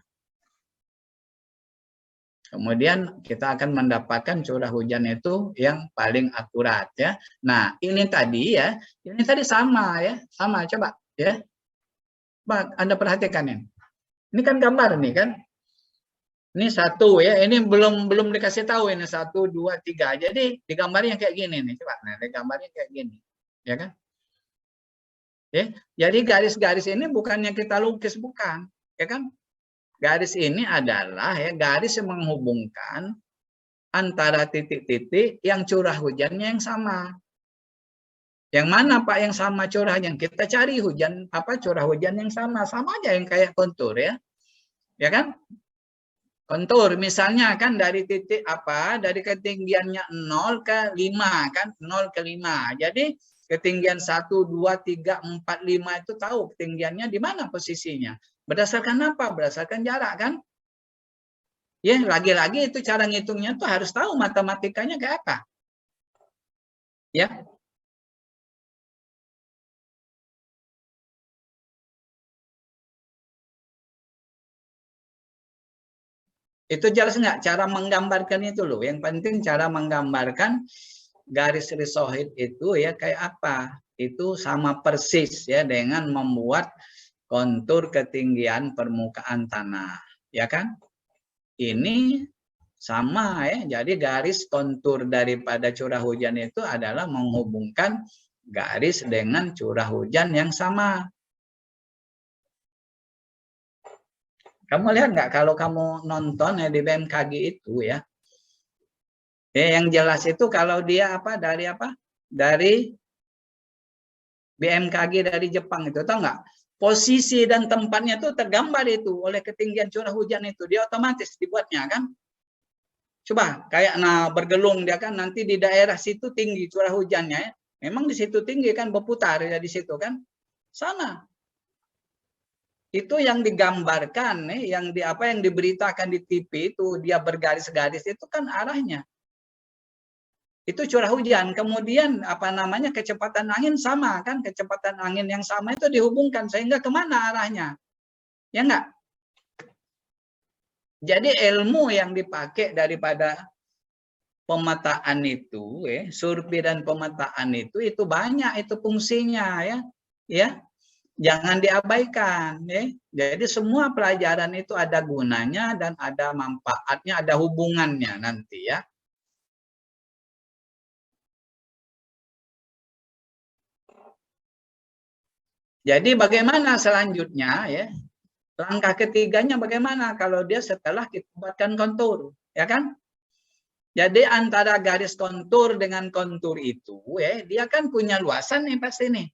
Speaker 1: Kemudian kita akan mendapatkan curah hujan itu yang paling akurat ya. Nah, ini tadi ya, ini tadi sama ya, sama coba ya. Coba Anda perhatikan ini. Ini kan gambar nih kan. Ini satu ya, ini belum dikasih tahu ini 1, 2, 3. Jadi digambarnya kayak gini nih, coba. Nah, digambarnya kayak gini. Ya kan? Ya, jadi garis-garis ini bukannya kita lukis, bukan, ya kan? Garis ini adalah ya garis yang menghubungkan antara titik-titik yang curah hujannya yang sama. Yang mana Pak yang sama curahnya? Kita cari curah hujan yang sama aja yang kayak kontur ya. Ya kan? Kontur misalnya kan dari titik dari ketinggiannya 0 ke 5 kan, 0 ke 5. Jadi ketinggian 1, 2, 3, 4, 5 itu tahu ketinggiannya di mana posisinya. Berdasarkan apa? Berdasarkan jarak kan? Ya, lagi-lagi itu cara ngitungnya tuh harus tahu matematikanya kayak apa. Ya. Itu jelas nggak cara menggambarkan itu loh. Yang penting cara menggambarkan garis risoid itu ya kayak apa. Itu sama persis ya dengan membuat kontur ketinggian permukaan tanah. Ya kan? Ini sama ya. Jadi garis kontur daripada curah hujan itu adalah menghubungkan garis dengan curah hujan yang sama. Kamu lihat nggak kalau kamu nonton ya di BMKG itu ya. Yang jelas itu kalau dia dari BMKG dari Jepang itu, tahu nggak? Posisi dan tempatnya itu tergambar itu oleh ketinggian curah hujan itu. Dia otomatis dibuatnya kan. Coba kayak bergelung dia kan nanti di daerah situ tinggi curah hujannya ya. Memang di situ tinggi kan berputar ya di situ kan. Sana. Itu yang digambarkan nih, yang diberitakan di TV itu dia bergaris-garis itu kan arahnya. Itu curah hujan. Kemudian kecepatan angin sama kan, kecepatan angin yang sama itu dihubungkan sehingga kemana arahnya? Ya enggak? Jadi ilmu yang dipakai daripada pemetaan itu, survei dan pemetaan itu banyak itu fungsinya ya. Jangan diabaikan ya. Jadi semua pelajaran itu ada gunanya dan ada manfaatnya, ada hubungannya nanti ya. Jadi bagaimana selanjutnya ya? Langkah ketiganya bagaimana kalau dia setelah kita buatkan kontur, ya kan? Jadi antara garis kontur dengan kontur itu dia kan punya luasan nih pasti nih.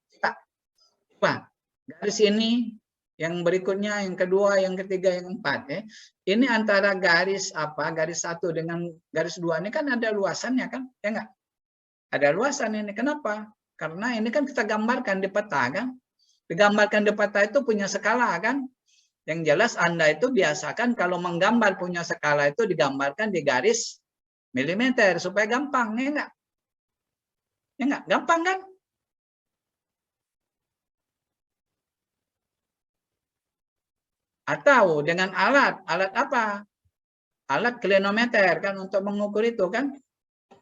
Speaker 1: Pak. Garis ini, yang berikutnya, yang kedua, yang ketiga, yang keempat. Ini antara garis garis 1 dengan garis 2 ini kan ada luasannya kan? Ya enggak? Ada luasan ini. Kenapa? Karena ini kan kita gambarkan di peta kan? Digambarkan di peta itu punya skala kan? Yang jelas Anda itu biasakan kalau menggambar punya skala itu digambarkan di garis milimeter supaya gampang, ya enggak? Ya enggak? Gampang kan? Atau dengan alat apa? Alat klienometer kan untuk mengukur itu kan,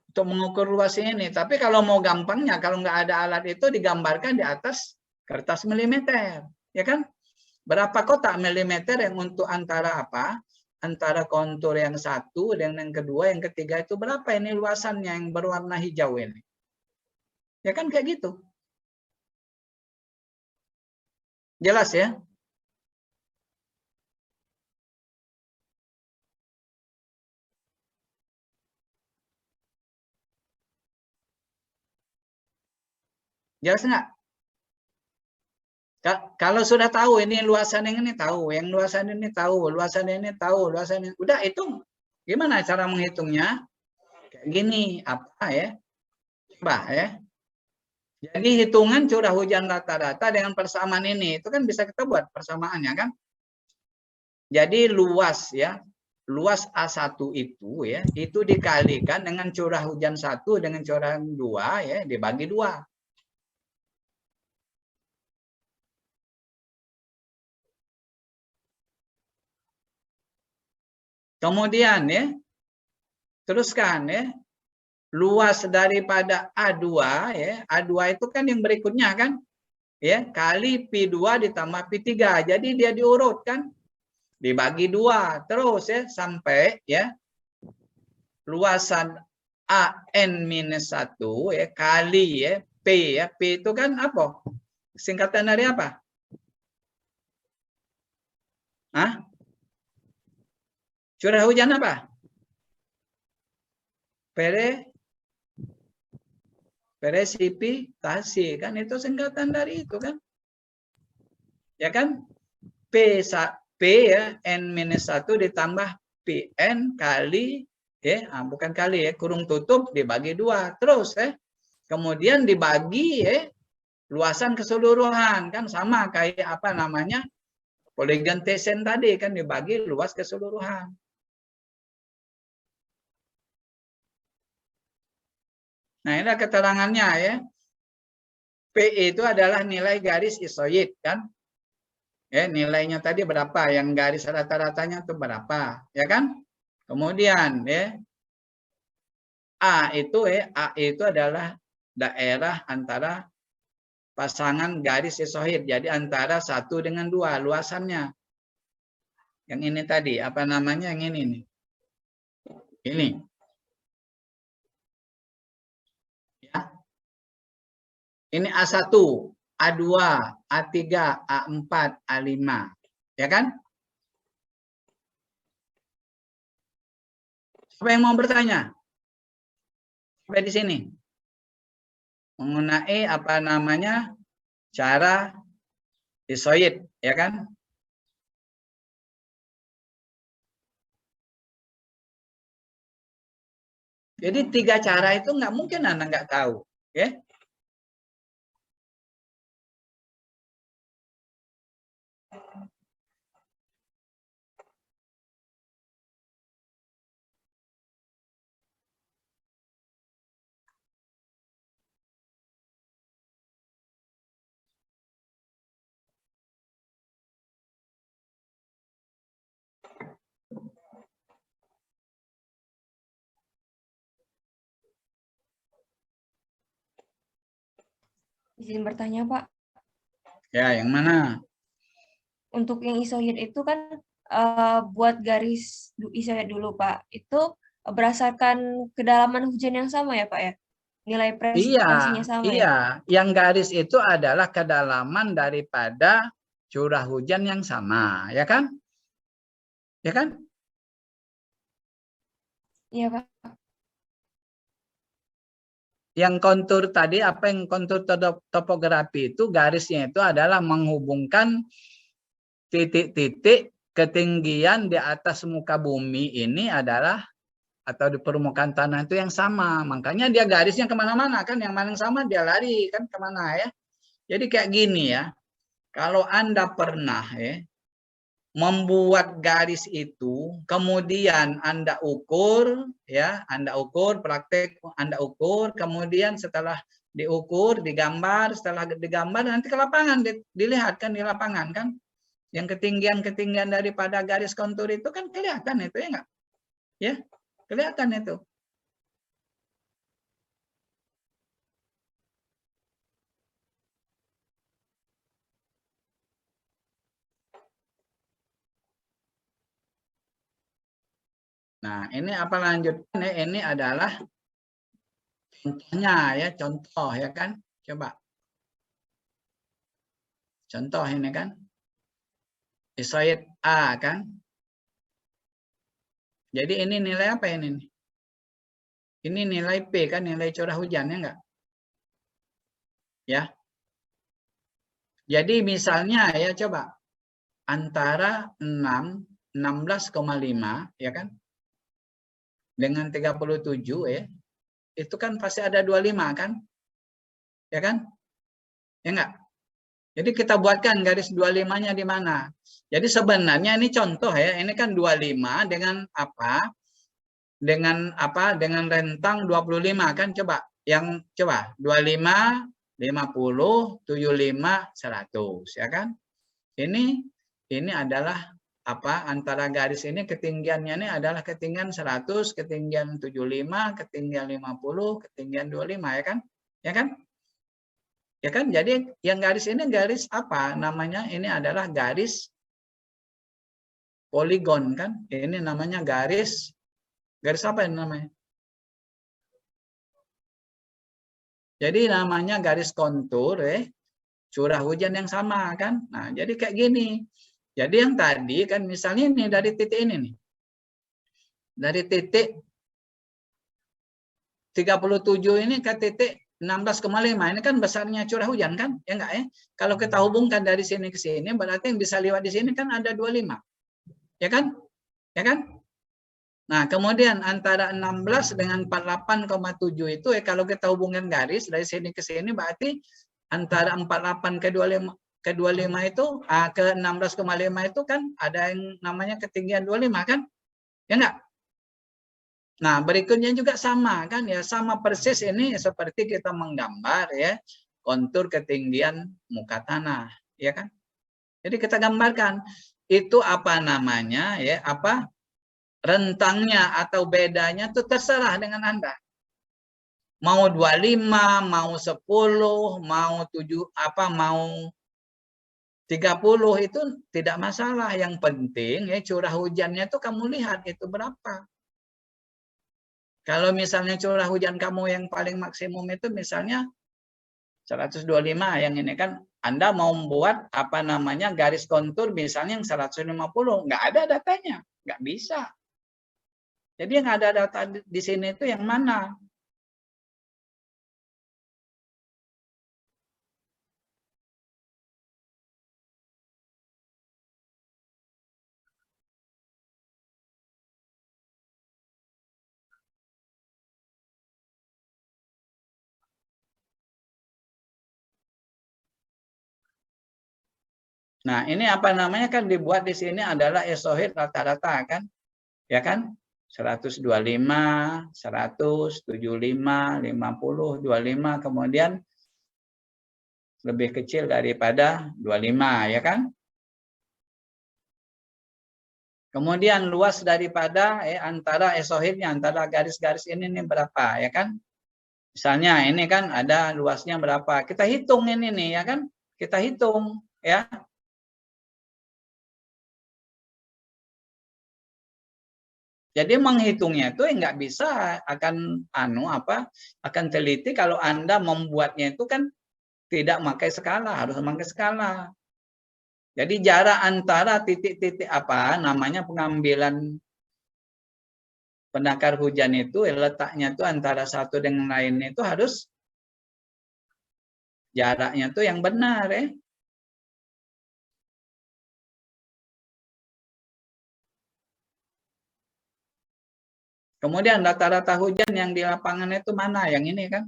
Speaker 1: untuk mengukur luas ini. Tapi kalau mau gampangnya, kalau nggak ada alat itu digambarkan di atas kertas milimeter, ya kan? Berapa kotak milimeter yang untuk antara antara kontur yang 1 dengan yang kedua, yang ketiga itu berapa ini luasannya yang berwarna hijau ini? Ya kan kayak gitu. Jelas ya? Jelas nggak? Kalau sudah tahu ini luasan yang ini tahu, yang luasan ini tahu, luasan ini tahu, luasan ini udah hitung. Gimana cara menghitungnya? Kayak gini, ya? Coba ya. Jadi hitungan curah hujan rata-rata dengan persamaan ini itu kan bisa kita buat persamaannya kan? Jadi luas ya, luas A1 itu ya, itu dikalikan dengan curah hujan 1 dengan curah 2 ya, dibagi 2. Kemudian ya, teruskan ya. Luas daripada A2 ya. A2 itu kan yang berikutnya kan? Ya, kali P2 ditambah P3. Jadi dia diurut kan? Dibagi 2 terus ya sampai ya luasan AN-1 ya kali ya P ya. P itu kan apa? Singkatan dari apa? Hah? Curah hujan apa? Presipitasi kan, itu singkatan dari itu kan, ya kan, P ya N-1 ditambah PN kali ya, bukan kali ya, kurung tutup dibagi 2 terus ya, kemudian dibagi ya luasan keseluruhan kan, sama kayak apa namanya poligon Tesen tadi kan, dibagi luas keseluruhan. Nah, ini keterangannya ya. PE itu adalah nilai garis isoid kan. Ya, nilainya tadi berapa? Yang garis rata-ratanya itu berapa? Ya kan? Kemudian ya A itu adalah daerah antara pasangan garis isoid. Jadi antara 1 dengan 2 luasannya. Yang ini tadi apa namanya, yang ini nih. Ini. Ini A1, A2, A3, A4, A5. Ya kan? Siapa yang mau bertanya? Sampai di sini. Mengenai apa namanya cara isoid, ya kan? Jadi 3 cara itu nggak mungkin Anda nggak tahu. Ya?
Speaker 2: Izin bertanya, Pak.
Speaker 1: Ya, yang mana?
Speaker 2: Untuk yang isoid itu kan buat garis isoid dulu, Pak. Itu berdasarkan kedalaman hujan yang sama ya, Pak ya? Nilai presipitasinya sama ya?
Speaker 1: Iya. Yang garis itu adalah kedalaman daripada curah hujan yang sama, ya kan? Ya kan?
Speaker 2: Iya, Pak.
Speaker 1: Yang kontur tadi, apa yang kontur topografi itu, garisnya itu adalah menghubungkan titik-titik ketinggian di atas muka bumi ini adalah, atau di permukaan tanah itu yang sama. Makanya dia garisnya kemana-mana kan, yang mana yang sama dia lari kan kemana ya. Jadi kayak gini ya, kalau Anda pernah ya membuat garis itu, kemudian Anda ukur ya, Anda ukur, praktek Anda ukur, kemudian setelah diukur, digambar, setelah digambar nanti ke lapangan dilihat kan, di lapangan kan, yang ketinggian daripada garis kontur itu kan kelihatan itu ya enggak? Ya, kelihatan itu. Nah, ini apa lanjutnya? Ini adalah contohnya ya, contoh ya kan. Coba. Contoh ini kan. Isoid A kan. Jadi ini nilai apa ini? Ini nilai P kan, nilai curah hujan ya enggak? Ya. Jadi misalnya ya coba. Antara 16,5 ya kan. Dengan 37 ya. Itu kan pasti ada 25 kan? Ya kan? Ya enggak? Jadi kita buatkan garis 25-nya di mana? Jadi sebenarnya ini contoh ya, ini kan 25 dengan apa? Dengan apa? Dengan rentang 25 kan, coba. Yang coba 25, 50, 75, 100 ya kan? Ini adalah antara garis ini ketinggiannya ini adalah ketinggian 100, ketinggian 75, ketinggian 50, ketinggian 25 ya kan? Ya kan? Ya kan? Jadi yang garis ini garis apa namanya? Ini adalah garis poligon kan? Ini namanya garis apa ini namanya? Jadi namanya garis kontur curah hujan yang sama kan? Nah, jadi kayak gini. Jadi yang tadi kan misalnya ini dari titik ini nih. Dari titik 37 ini ke titik 16,5 ini kan besarnya curah hujan kan? Ya enggak ya? Kalau kita hubungkan dari sini ke sini berarti yang bisa lewat di sini kan ada 25. Ya kan? Ya kan? Nah, kemudian antara 16 dengan 48,7 itu kalau kita hubungkan garis dari sini ke sini berarti antara 48 ke 25 itu ke 16,5 itu kan ada yang namanya ketinggian 25 kan? Ya enggak? Nah, berikutnya juga sama kan ya, sama persis ini seperti kita menggambar ya kontur ketinggian muka tanah, ya kan? Jadi kita gambarkan itu apa namanya ya, rentangnya atau bedanya itu terserah dengan Anda. Mau 25, mau 10, mau 7 mau 30 itu tidak masalah. Yang penting ya curah hujannya itu kamu lihat itu berapa. Kalau misalnya curah hujan kamu yang paling maksimum itu misalnya 125 yang ini kan Anda mau membuat garis kontur misalnya yang 150, nggak ada datanya, nggak bisa. Jadi yang ada data di sini itu yang mana? Nah, ini kan dibuat di sini adalah esohid rata-rata kan? Ya kan? 125, 100, 75, 50, 25, kemudian lebih kecil daripada 25, ya kan? Kemudian luas daripada antara esohidnya, antara garis-garis ini nih berapa, ya kan? Misalnya ini kan ada luasnya berapa. Kita hitung ini nih, ya kan? Kita hitung, ya. Jadi menghitungnya itu nggak bisa akan teliti kalau Anda membuatnya itu kan tidak memakai skala, harus memakai skala. Jadi jarak antara titik-titik pengambilan penakar hujan itu letaknya itu antara satu dengan lainnya itu harus jaraknya itu yang benar ya. Kemudian rata-rata hujan yang di lapangan itu mana? Yang ini kan?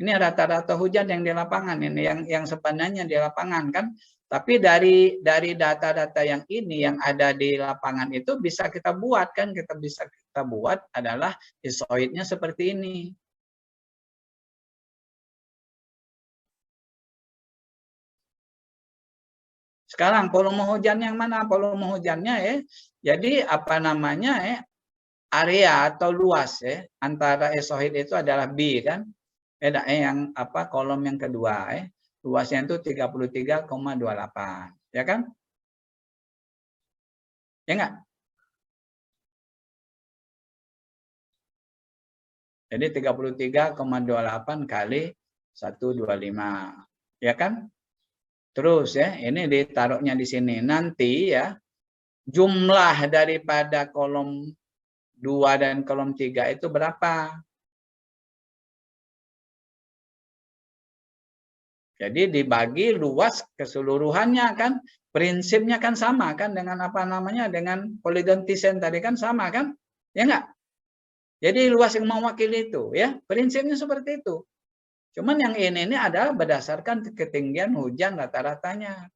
Speaker 1: Ini rata-rata hujan yang di lapangan ini yang sebenarnya di lapangan kan. Tapi dari data-data yang ini yang ada di lapangan itu bisa kita buat kan, kita buat adalah isoidnya seperti ini. Sekarang volume hujan yang mana? Volume hujannya jadi area atau luas antara esoid itu adalah B kan. Yang kolom yang kedua luasnya itu 33,28 ya kan? Ya enggak? Jadi 33,28 kali 125 ya kan? Terus ini ditaruhnya di sini. Nanti ya jumlah daripada kolom 2 dan kolom 3 itu berapa? Jadi dibagi luas keseluruhannya kan, prinsipnya kan sama kan dengan dengan poligon Thyssen tadi kan sama kan, ya enggak? Jadi luas yang mewakili itu ya, prinsipnya seperti itu. Cuman yang ini adalah berdasarkan ketinggian hujan rata-ratanya.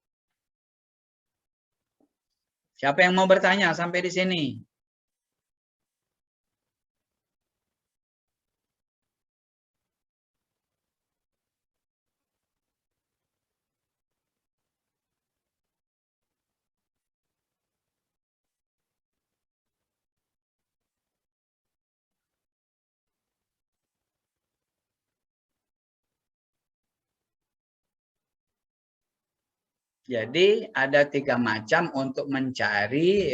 Speaker 1: Siapa yang mau bertanya sampai di sini? Jadi ada 3 macam untuk mencari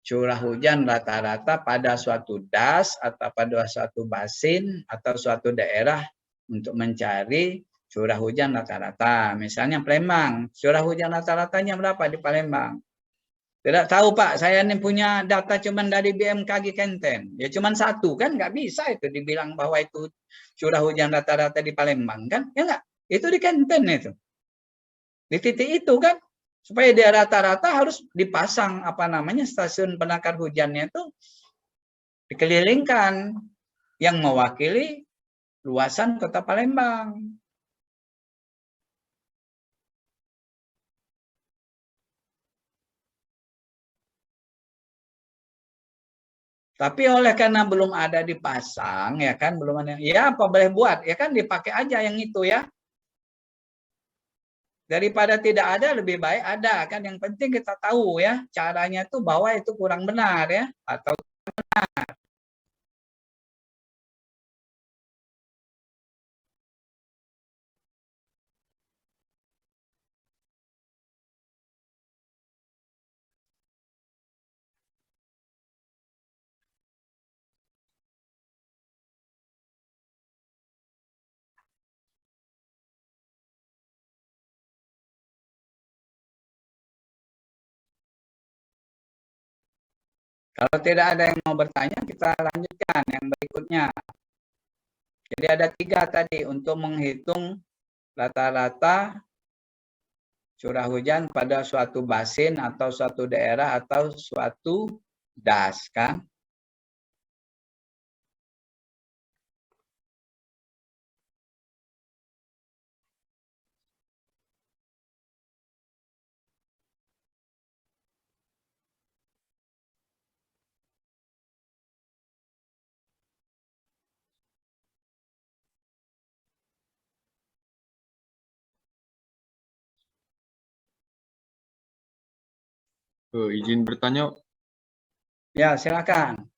Speaker 1: curah hujan rata-rata pada suatu das atau pada suatu basin atau suatu daerah untuk mencari curah hujan rata-rata. Misalnya Palembang, curah hujan rata-ratanya berapa di Palembang? Tidak tahu Pak, saya ini punya data cuma dari BMKG Kenten. Ya cuma satu kan, nggak bisa itu dibilang bahwa itu curah hujan rata-rata di Palembang kan? Ya nggak, itu di Kenten itu. Di titik itu kan, supaya dia rata-rata harus dipasang apa namanya stasiun penakar hujannya itu dikelilingkan yang mewakili luasan kota Palembang. Tapi oleh karena belum ada dipasang, ya kan, belum ada, ya apa boleh buat, ya kan dipakai aja yang itu ya. Daripada tidak ada lebih baik ada kan, yang penting kita tahu ya caranya itu bahwa itu kurang benar ya atau benar. Kalau tidak ada yang mau bertanya, kita lanjutkan yang berikutnya. Jadi ada 3 tadi untuk menghitung rata-rata curah hujan pada suatu basin atau suatu daerah atau suatu das kan.
Speaker 4: Izin bertanya,
Speaker 1: Ya, silakan.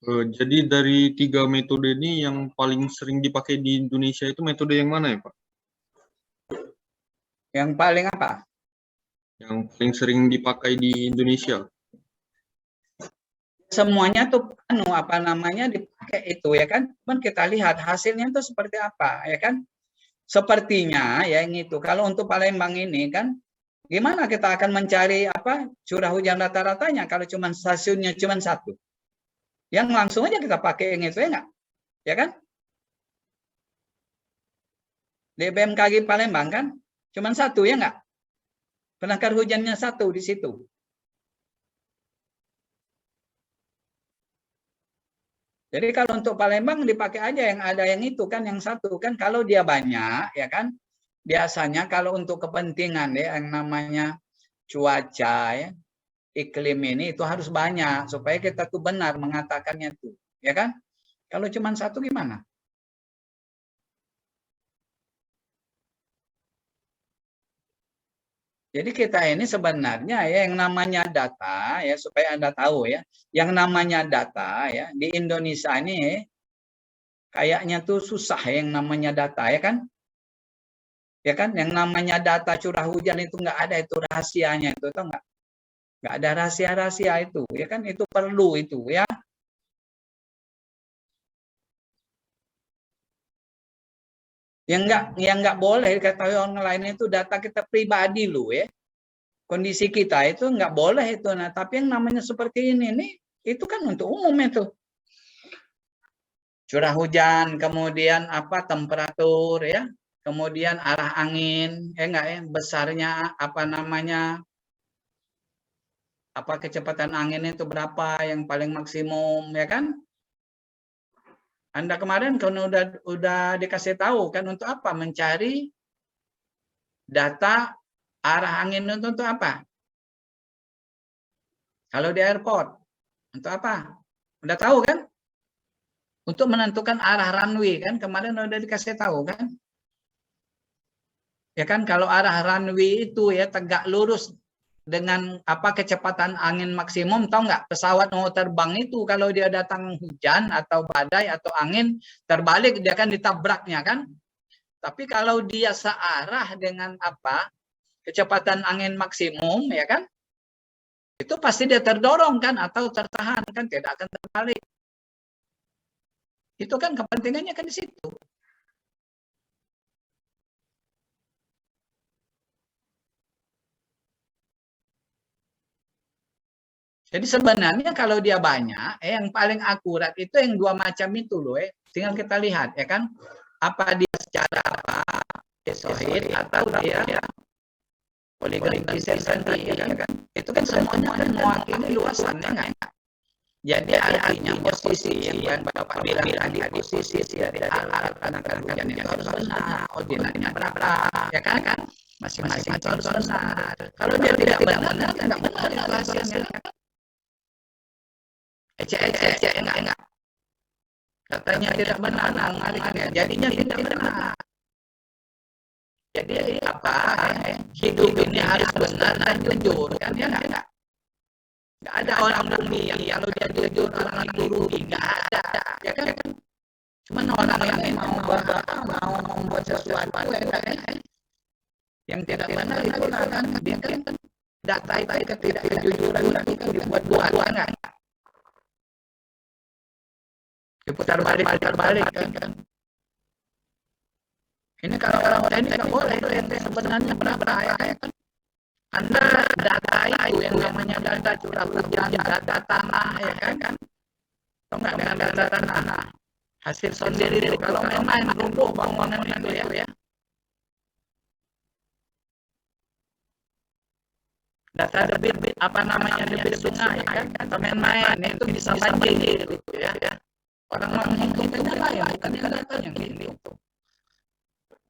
Speaker 4: jadi dari 3 metode ini yang paling sering dipakai di Indonesia itu metode yang mana ya Pak?
Speaker 1: Yang paling apa?
Speaker 4: Yang paling sering dipakai di Indonesia?
Speaker 1: Semuanya tuh apa namanya dipakai itu ya kan. Cuman kita lihat hasilnya tuh seperti apa ya kan. Sepertinya ya yang itu. Kalau untuk Palembang ini kan gimana kita akan mencari apa curah hujan rata-ratanya kalau cuma stasiunnya cuma satu. Yang langsung aja kita pakai yang itu ya enggak? Ya kan? Di BMKG Palembang kan cuma satu ya enggak? Penakar hujannya satu di situ. Jadi kalau untuk Palembang dipakai aja yang ada yang itu kan yang satu kan, kalau dia banyak ya kan biasanya kalau untuk kepentingan ya yang namanya cuaca ya iklim ini itu harus banyak supaya kita tuh benar mengatakannya tuh ya kan. Kalau cuma satu gimana? Jadi kita ini sebenarnya ya yang namanya data ya supaya Anda tahu ya, yang namanya data ya di Indonesia ini kayaknya tuh susah yang namanya data ya kan? Ya kan yang namanya data curah hujan itu nggak ada itu rahasianya itu tau nggak ada rahasia-rahasia itu ya kan itu perlu itu ya. Yang nggak boleh diketahui orang lain itu data kita pribadi loh ya. Kondisi kita itu nggak boleh itu. Nah, tapi yang namanya seperti ini nih itu kan untuk umum itu. Curah hujan, kemudian apa temperatur ya, kemudian arah angin, enggak ya, besarnya apa namanya, apa kecepatan angin itu berapa yang paling maksimum ya kan? Anda kemarin kan udah dikasih tahu kan untuk apa? Mencari data arah angin itu untuk apa? Kalau di airport untuk apa? Udah tahu kan? Untuk menentukan arah runway kan kemarin udah dikasih tahu kan? Ya kan kalau arah runway itu ya tegak lurus dengan apa kecepatan angin maksimum, tahu nggak pesawat mau terbang itu kalau dia datang hujan atau badai atau angin terbalik dia akan ditabraknya kan. Tapi kalau dia searah dengan apa kecepatan angin maksimum, ya kan? Itu pasti dia terdorong kan atau tertahan kan, tidak akan terbalik. Itu kan kepentingannya kan di situ. Jadi sebenarnya kalau dia banyak, yang paling akurat itu yang dua macam itu loh. Tinggal kita lihat ya kan, apa dia secara geoid atau dia poligon tadi ya kan. Itu kan semuanya kan mewakili luasannya kan. Jadi artinya posisi yang Bapak bilang tadi, posisi dari alat penangkal hujan itu harus benar, ordinatnya berapa, ya kan? Masing-masing itu harus benar. Kalau dia tidak benar, tidak benar itu hasilnya. Ece enggak. Katanya tidak benar, jadinya tidak benar. Jadi apa? Hidup ini harus benar dan jujur, kan ya enggak? Nggak ada orang rugi yang kalau dia jujur orang itu rugi, nggak ada, ya kan? Cuman orang yang mau membuat sesuatu yang tidak benar itu kan dia kan data itu ketidakjujuran itu dibuat-buat kan? Diputar balik kan? Ini kalau orang ini nggak boleh itu yang sebenarnya berapa ya kan? Anda data itu yang namanya data curah hujan, data tanah, ya kan? Atau enggak dengan data tanah? Hasil sendiri itu kalau main rubuh bangunan itu ya. Data debit apa namanya debit sungai ya kan? Atau main itu bisa banjir gitu ya. Orang menghitungnya lain, bukan yang data yang gitu.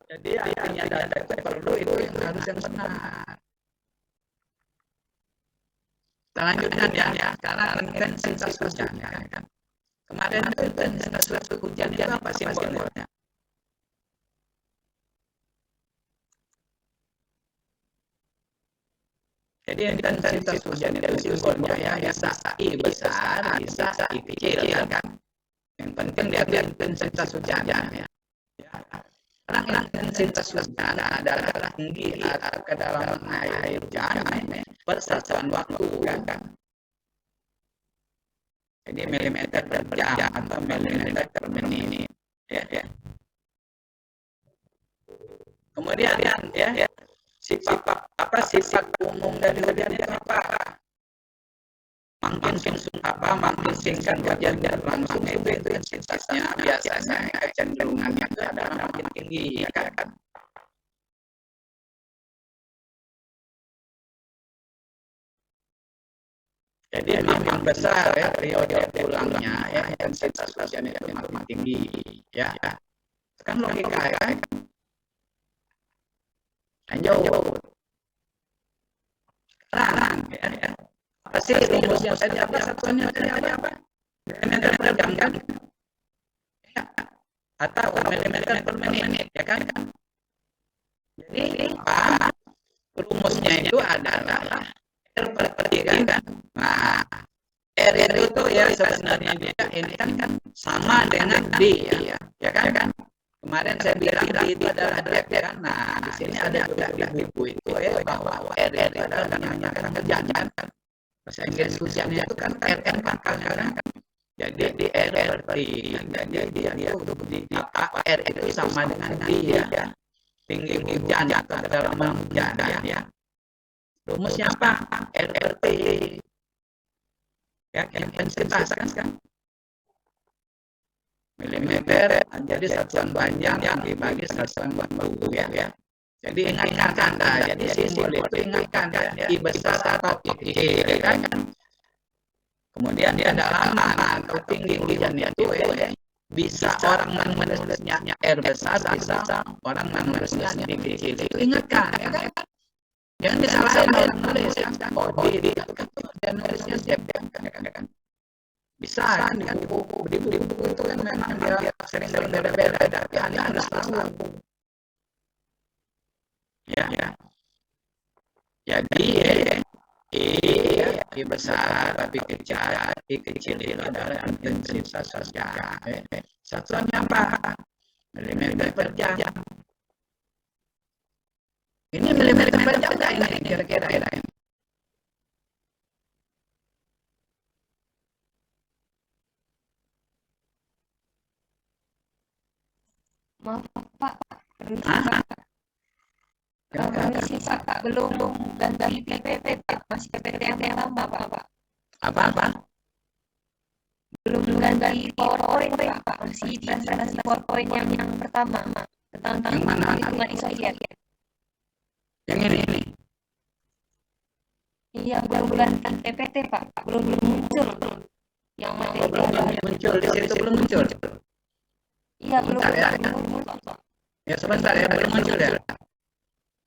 Speaker 1: Jadi artinya data itu perlu itu yang harus yang benar. Kita lanjutkan ya, sekarang intensitas hujan ya kan. Kemarin itu intensitas hujan itu apa simbolnya? Jadi intensitas hujan itu simbolnya ya bisa I besar, bisa I kecil kan. Yang penting dia intensitas hujannya ya. Karena intensitas hujan adalah tinggi atau kedalaman air hujan bersatuan waktu kan. Jadi milimeter per jam atau milimeter per menit ya. Kemudian ya sifat umum dari hujan itu apa? Makin singkat hujan berlangsung itu intensitasnya biasanya kecenderungannya adalah makin tinggi ya kan. Jadi makin besar ya periode pulangnya ya intensitas hujan itu makin tinggi ya. Kan logika ya. Lanjut. Sekarang ya. Apa sih rumusnya tadi apa satuannya tadi apa? Milimeter per jam kan? Ya. Atau milimeter per menit ya kan? Jadi apa? Rumusnya itu adalah R per T kan? Nah, R itu ya sebenarnya juga ini kan sama dengan D ya kan? Kemarin saya bilang D itu adalah depth kan? Nah, di sini ada juga di buku itu ya bahwa R itu adalah namanya kerjaan kan? Bahasa Inggris hujannya itu kan RN pangkalnya kan? Jadi di R per T, jadi dia untuk di apa R itu sama dengan D ya? Tinggi hujan atau kedalaman hujan ya. Rumusnya apa? RRT. Ya, intensitas kan? Milimeter jadi satuan panjang yang dibagi satuan waktu ya. Jadi ingatkan jadi simbol itu ingatkan ya. I besar atau I kecil kan? Kemudian dia kedalaman atau tinggi hujan itu ya. Bisa orang menulisnya R besar, bisa orang menulisnya I kecil. Itu ingatkan ya kan? Jangan disalahin orang nulis kan? Oh di dia nulisnya siap kan? Bisa kan dengan buku itu kan memang dia sering beda-beda tapi Anda harus tahu ya. Jadi I besar tapi kecil itu adalah intensitas hujan. Satuannya apa? Milimeter per jam. Ini milimeter per jam nggak ini kira-kira ini?
Speaker 2: Maaf Pak, permisi
Speaker 1: Hah?
Speaker 2: Pak.
Speaker 1: Ya,
Speaker 2: Permisi Pak, belum ganti PPT Pak, masih PPT yang lama Pak.
Speaker 1: apa?
Speaker 2: Belum ganti PowerPoint Pak, masih di presentasi PowerPoint yang pertama tentang
Speaker 1: Yang mana?
Speaker 2: hitungan isoter.
Speaker 1: Yang ini.
Speaker 2: Iya, belum ganti PPT Pak, belum muncul. Yang materi
Speaker 1: Belum
Speaker 2: ada.
Speaker 1: muncul di situ, belum muncul.
Speaker 2: Iya, belum
Speaker 1: Bentar ya.
Speaker 2: muncul Pak.
Speaker 1: Ya sebentar ya, belum muncul ya.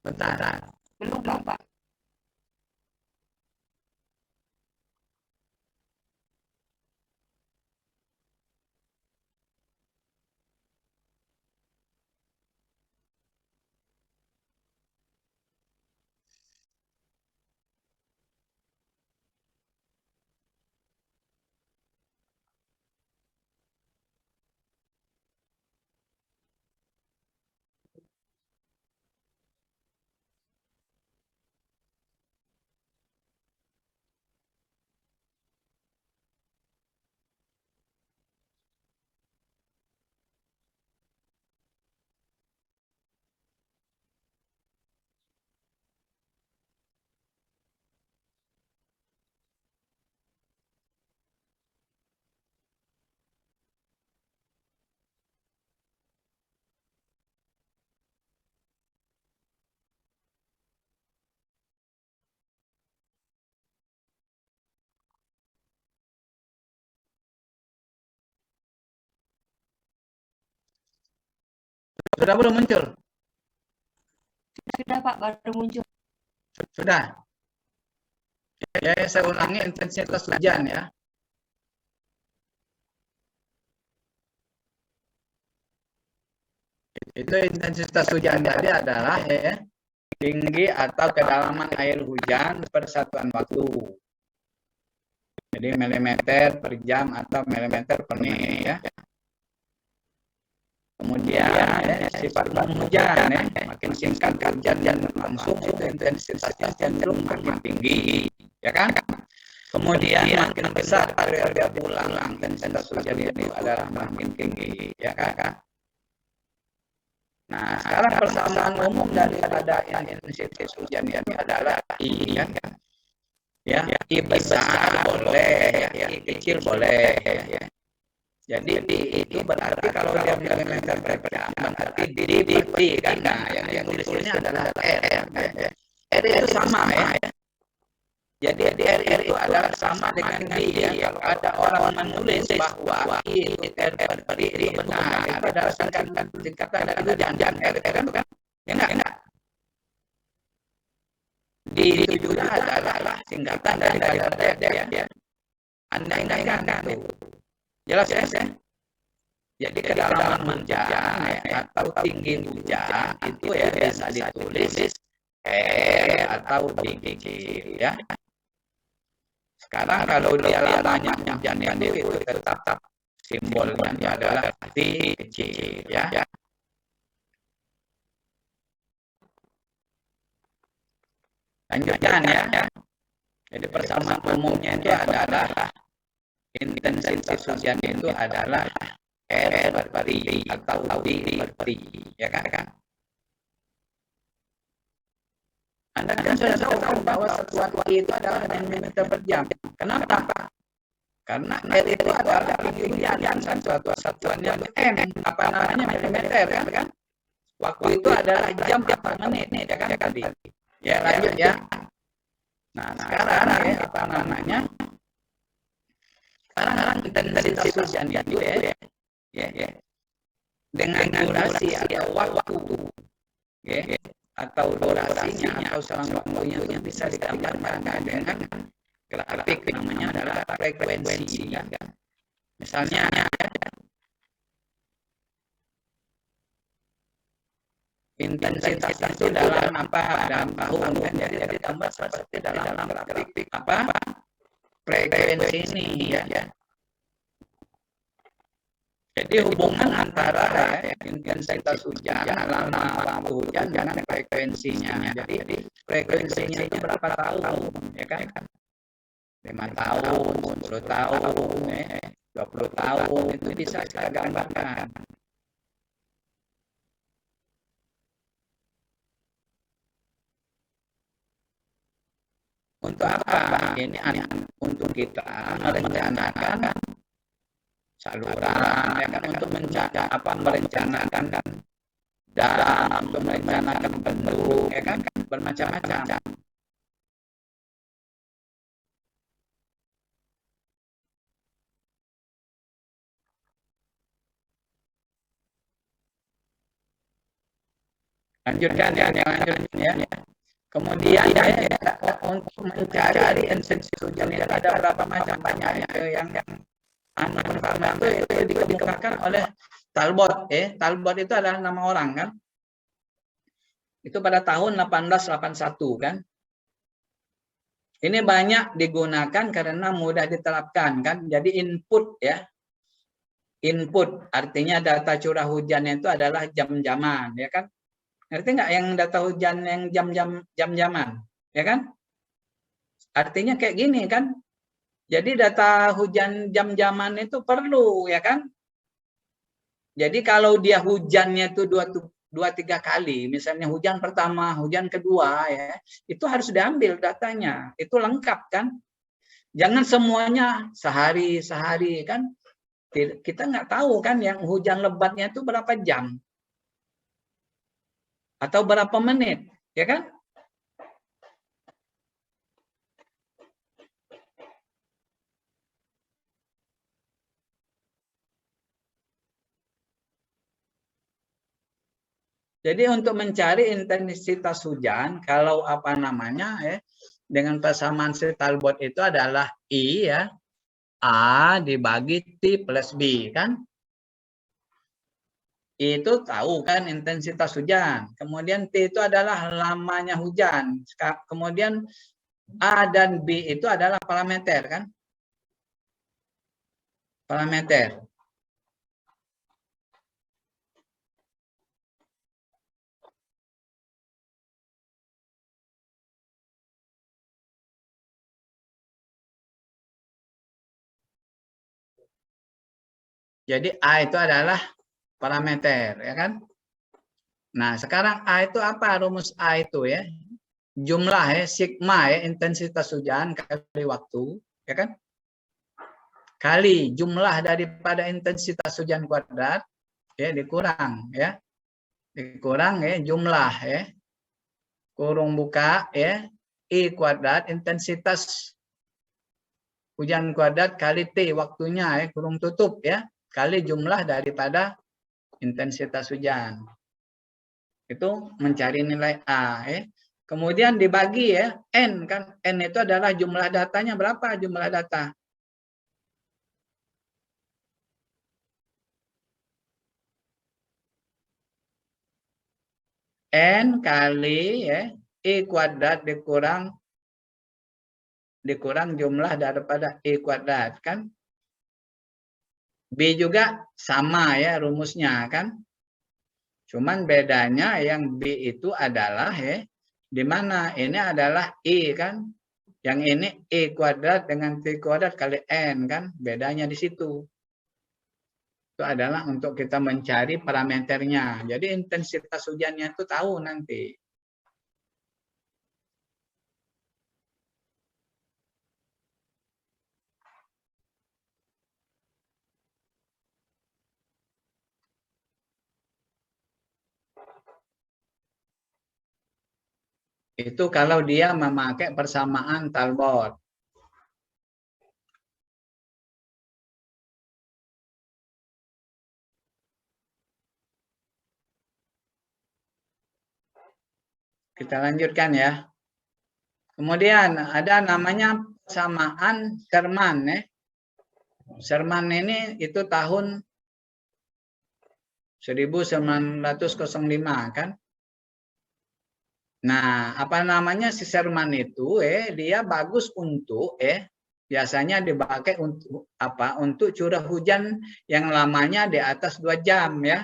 Speaker 1: Bentar.
Speaker 2: Belum Pak.
Speaker 1: Sudah belum muncul?
Speaker 2: Sudah Pak, baru muncul.
Speaker 1: Sudah. Ya, saya ulangi intensitas hujan ya. Itu intensitas hujan tadi adalah ya, tinggi atau kedalaman air hujan per satuan waktu. Jadi milimeter per jam atau milimeter per menit ya. Kemudian ya, sifat hujan ya, makin singkat hujan dan langsung itu intensitasnya cenderung makin tinggi, ya kan? Kemudian makin besar periode bulan intensitas hujan itu adalah makin tinggi, ya kan? Nah, sekarang persamaan umum daripada intensitas hujan ini adalah I, ya. Ya, I besar boleh, ya, I kecil boleh, ya. Jadi itu berarti kalau dia milimeter per jam berarti di kan, nah, yang tulisnya adalah R, ya. R itu sama ya. Jadi R itu adalah sama dengan D ya. Kalau ada orang menulis bahwa I itu R per D itu benar, itu adalah singkatan dari hujan R kan? Ya enggak? D itu juga adalah singkatan dari R ya. Andai-andai itu. Jelas ya? Jadi kedalaman hujan ya, atau tinggi hujan itu ya bisa ditulis atau D kecil ya. Sekarang kalau dia lamanya hujan itu tetap simbolnya adalah D kecil ya. Lanjutkan ya. Jadi persamaan umumnya itu adalah intensitas hujan itu adalah R per I atau D per I, ya kan? Anda kan sudah tahu bahwa satuan I itu adalah milimeter per jam. Kenapa? Karena R itu adalah tinggi hujan kan suatu satuannya M, apa namanya milimeter kan? Waktu itu adalah jam per menit, ya kan tadi. Ya lanjut ya. Nah sekarang ya apa namanya? Sekarang intensitas hujan itu ya, dengan durasi atau waktu ya, atau durasinya atau selang waktunya bisa digambarkan dengan grafik namanya adalah frekuensi ya. Misalnya intensitas itu dalam dalam tahun kan jadi ditambah seperti dalam grafik frekuensi ini ya. Jadi hubungan antara intensitas hujan, lama waktu hujan dengan frekuensinya. Jadi frekuensinya itu berapa tahun, ya kan? 5 tahun, 10 tahun, 20 tahun itu bisa kita gambarkan. Untuk apa? Ini untuk kita merencanakan saluran, ya kan, untuk merencanakan dan untuk merencanakan bentuk, ya kan, bermacam-macam. Lanjutkan ya, lanjutkan ya. Kemudian untuk mencari intensitas hujan itu ada berapa macam, banyak yang pertama itu dikemukakan oleh Talbot. Talbot itu adalah nama orang kan. Itu pada tahun 1881 kan. Ini banyak digunakan karena mudah diterapkan kan. Jadi input ya. Input artinya data curah hujannya itu adalah jam-jaman ya kan. Ngerti nggak yang data hujan yang jam-jaman ya kan? Artinya kayak gini kan. Jadi data hujan jam-jaman itu perlu ya kan. Jadi kalau dia hujannya itu 2-3 kali, misalnya hujan pertama, hujan kedua ya, itu harus diambil datanya. Itu lengkap kan. Jangan semuanya sehari kan. Kita nggak tahu kan yang hujan lebatnya itu berapa jam. Atau berapa menit, ya kan? Jadi untuk mencari intensitas hujan, kalau apa namanya ya, dengan persamaan si Talbot itu adalah I ya, A dibagi T plus B kan? Itu tahu kan intensitas hujan. Kemudian T itu adalah lamanya hujan. Kemudian A dan B itu adalah parameter kan? Parameter. Jadi A itu adalah parameter, ya kan? Nah, sekarang A itu apa? Rumus A itu ya. Jumlah ya, sigma ya, intensitas hujan kali waktu, ya kan? Kali jumlah daripada intensitas hujan kuadrat, ya, dikurang, ya. Dikurang ya, jumlah ya. Kurung buka ya, I kuadrat, intensitas hujan kuadrat kali T waktunya ya, kurung tutup ya. Kali jumlah daripada intensitas hujan. Itu mencari nilai A ya. Kemudian dibagi ya, N kan. N itu adalah jumlah datanya, berapa jumlah data? N kali ya, I kuadrat dikurang jumlah daripada I kuadrat kan. B juga sama ya rumusnya kan. Cuman bedanya yang B itu adalah ya, di mana ini adalah I kan. Yang ini I kuadrat dengan T kuadrat kali N kan. Bedanya di situ. Itu adalah untuk kita mencari parameternya. Jadi intensitas hujannya itu tahu nanti. Itu kalau dia memakai persamaan Talbot. Kita lanjutkan ya. Kemudian ada namanya persamaan Sherman ya. Sherman ini itu tahun 1905 kan. Nah, apa namanya si Sherman itu dia bagus untuk biasanya dipakai untuk apa? Untuk curah hujan yang lamanya di atas 2 jam ya.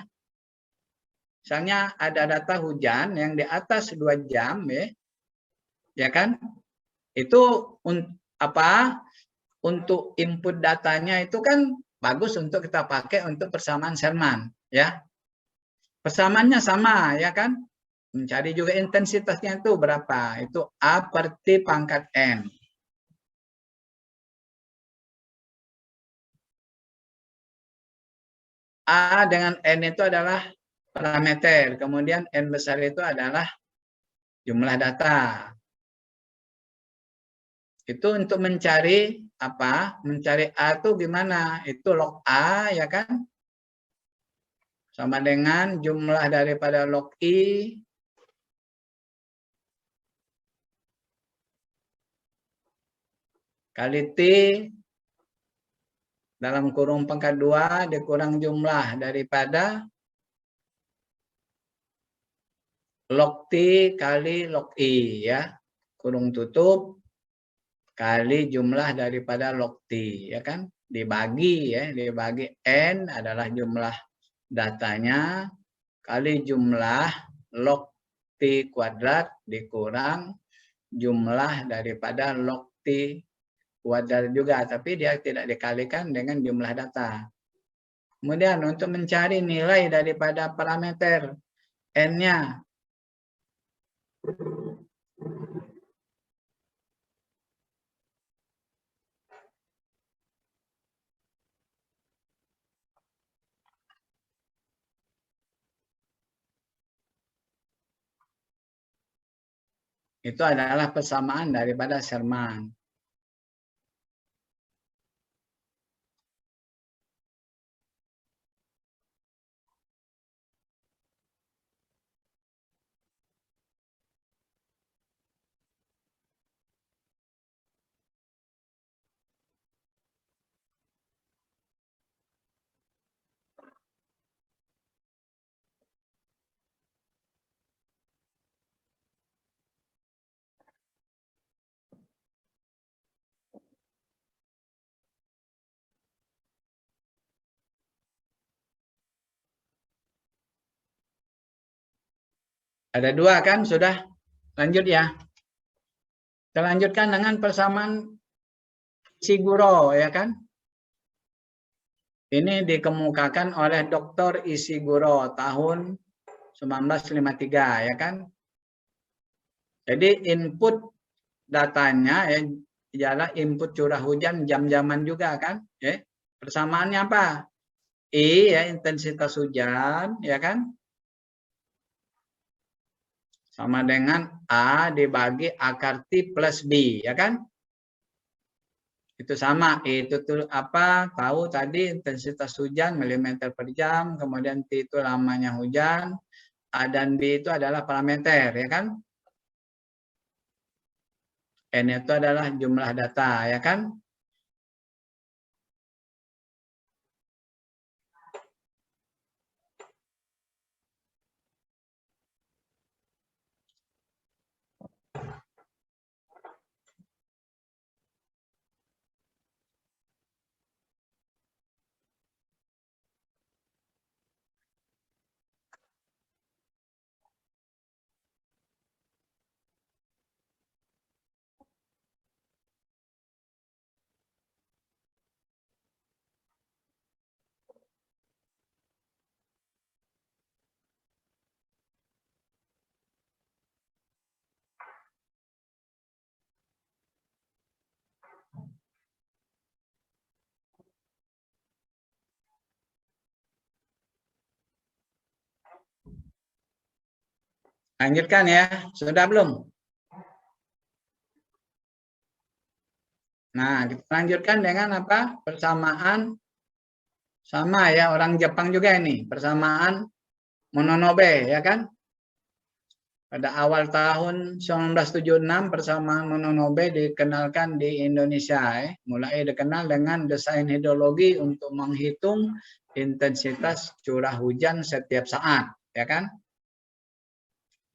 Speaker 1: Misalnya ada data hujan yang di atas 2 jam ya kan? Itu untuk input datanya itu kan bagus untuk kita pakai untuk persamaan Sherman ya. Persamaannya sama ya kan? Mencari juga intensitasnya itu berapa? Itu A per T pangkat N. A dengan N itu adalah parameter, kemudian N besar itu adalah jumlah data. Itu untuk mencari apa? Mencari A itu gimana? Itu log A ya kan? Sama dengan jumlah daripada log I kali T dalam kurung pangkat 2 dikurang jumlah daripada log T kali log I ya. Kurung tutup kali jumlah daripada log T ya kan. Dibagi N adalah jumlah datanya kali jumlah log T kuadrat dikurang jumlah daripada log T kuadrat juga, tapi dia tidak dikalikan dengan jumlah data. Kemudian untuk mencari nilai daripada parameter N-nya, itu adalah persamaan daripada Sherman. Ada 2 kan sudah? Lanjut ya. Kita lanjutkan dengan persamaan Ishiguro ya kan? Ini dikemukakan oleh Dr. Ishiguro tahun 1953 ya kan? Jadi input datanya ya ialah input curah hujan jam-jaman juga kan? Ya. Persamaannya apa? I ya intensitas hujan ya kan? Sama dengan A dibagi akar T plus B, ya kan? Itu sama, itu tuh apa? Tahu tadi intensitas hujan milimeter per jam, kemudian T itu lamanya hujan, A dan B itu adalah parameter, ya kan? N itu adalah jumlah data, ya kan? Lanjutkan ya, sudah belum? Nah, kita lanjutkan dengan apa? Persamaan sama ya, orang Jepang juga ini, persamaan Mononobe, ya kan? Pada awal tahun 1976 persamaan Mononobe dikenalkan di Indonesia, mulai dikenal dengan desain hidrologi untuk menghitung intensitas curah hujan setiap saat, ya kan?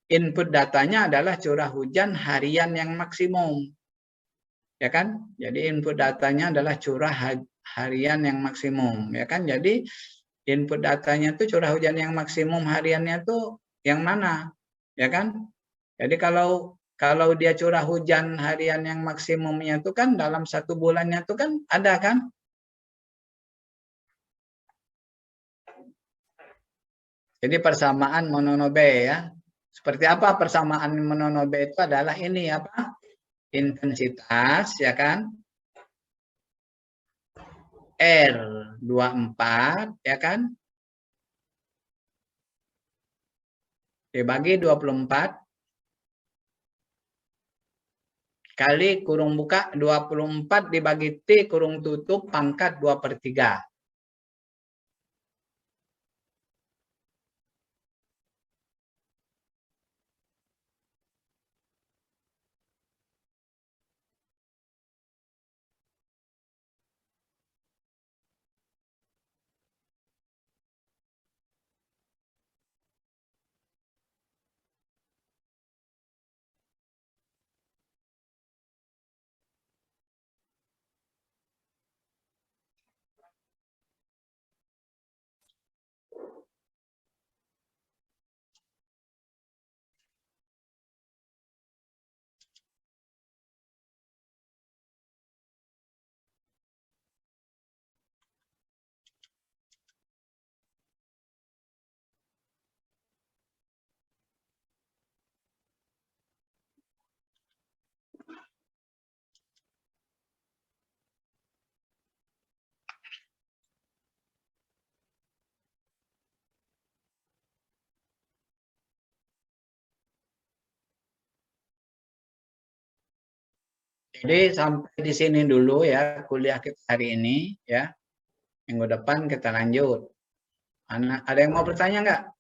Speaker 1: Input datanya adalah curah hujan harian yang maksimum. ya kan? Jadi input datanya adalah curah harian yang maksimum, ya kan? Jadi input datanya tuh curah hujan yang maksimum hariannya tuh yang mana, ya kan? Jadi kalau dia curah hujan harian yang maksimumnya itu kan dalam 1 bulannya itu kan ada kan? Jadi persamaan mononobe ya. Seperti apa persamaan mononobe itu adalah ini apa? Intensitas ya kan? R24 ya kan? Dibagi 24 kali kurung buka 24 dibagi T kurung tutup pangkat 2/3. Jadi sampai di sini dulu ya kuliah kita hari ini ya. Minggu depan kita lanjut. Ada yang mau bertanya nggak?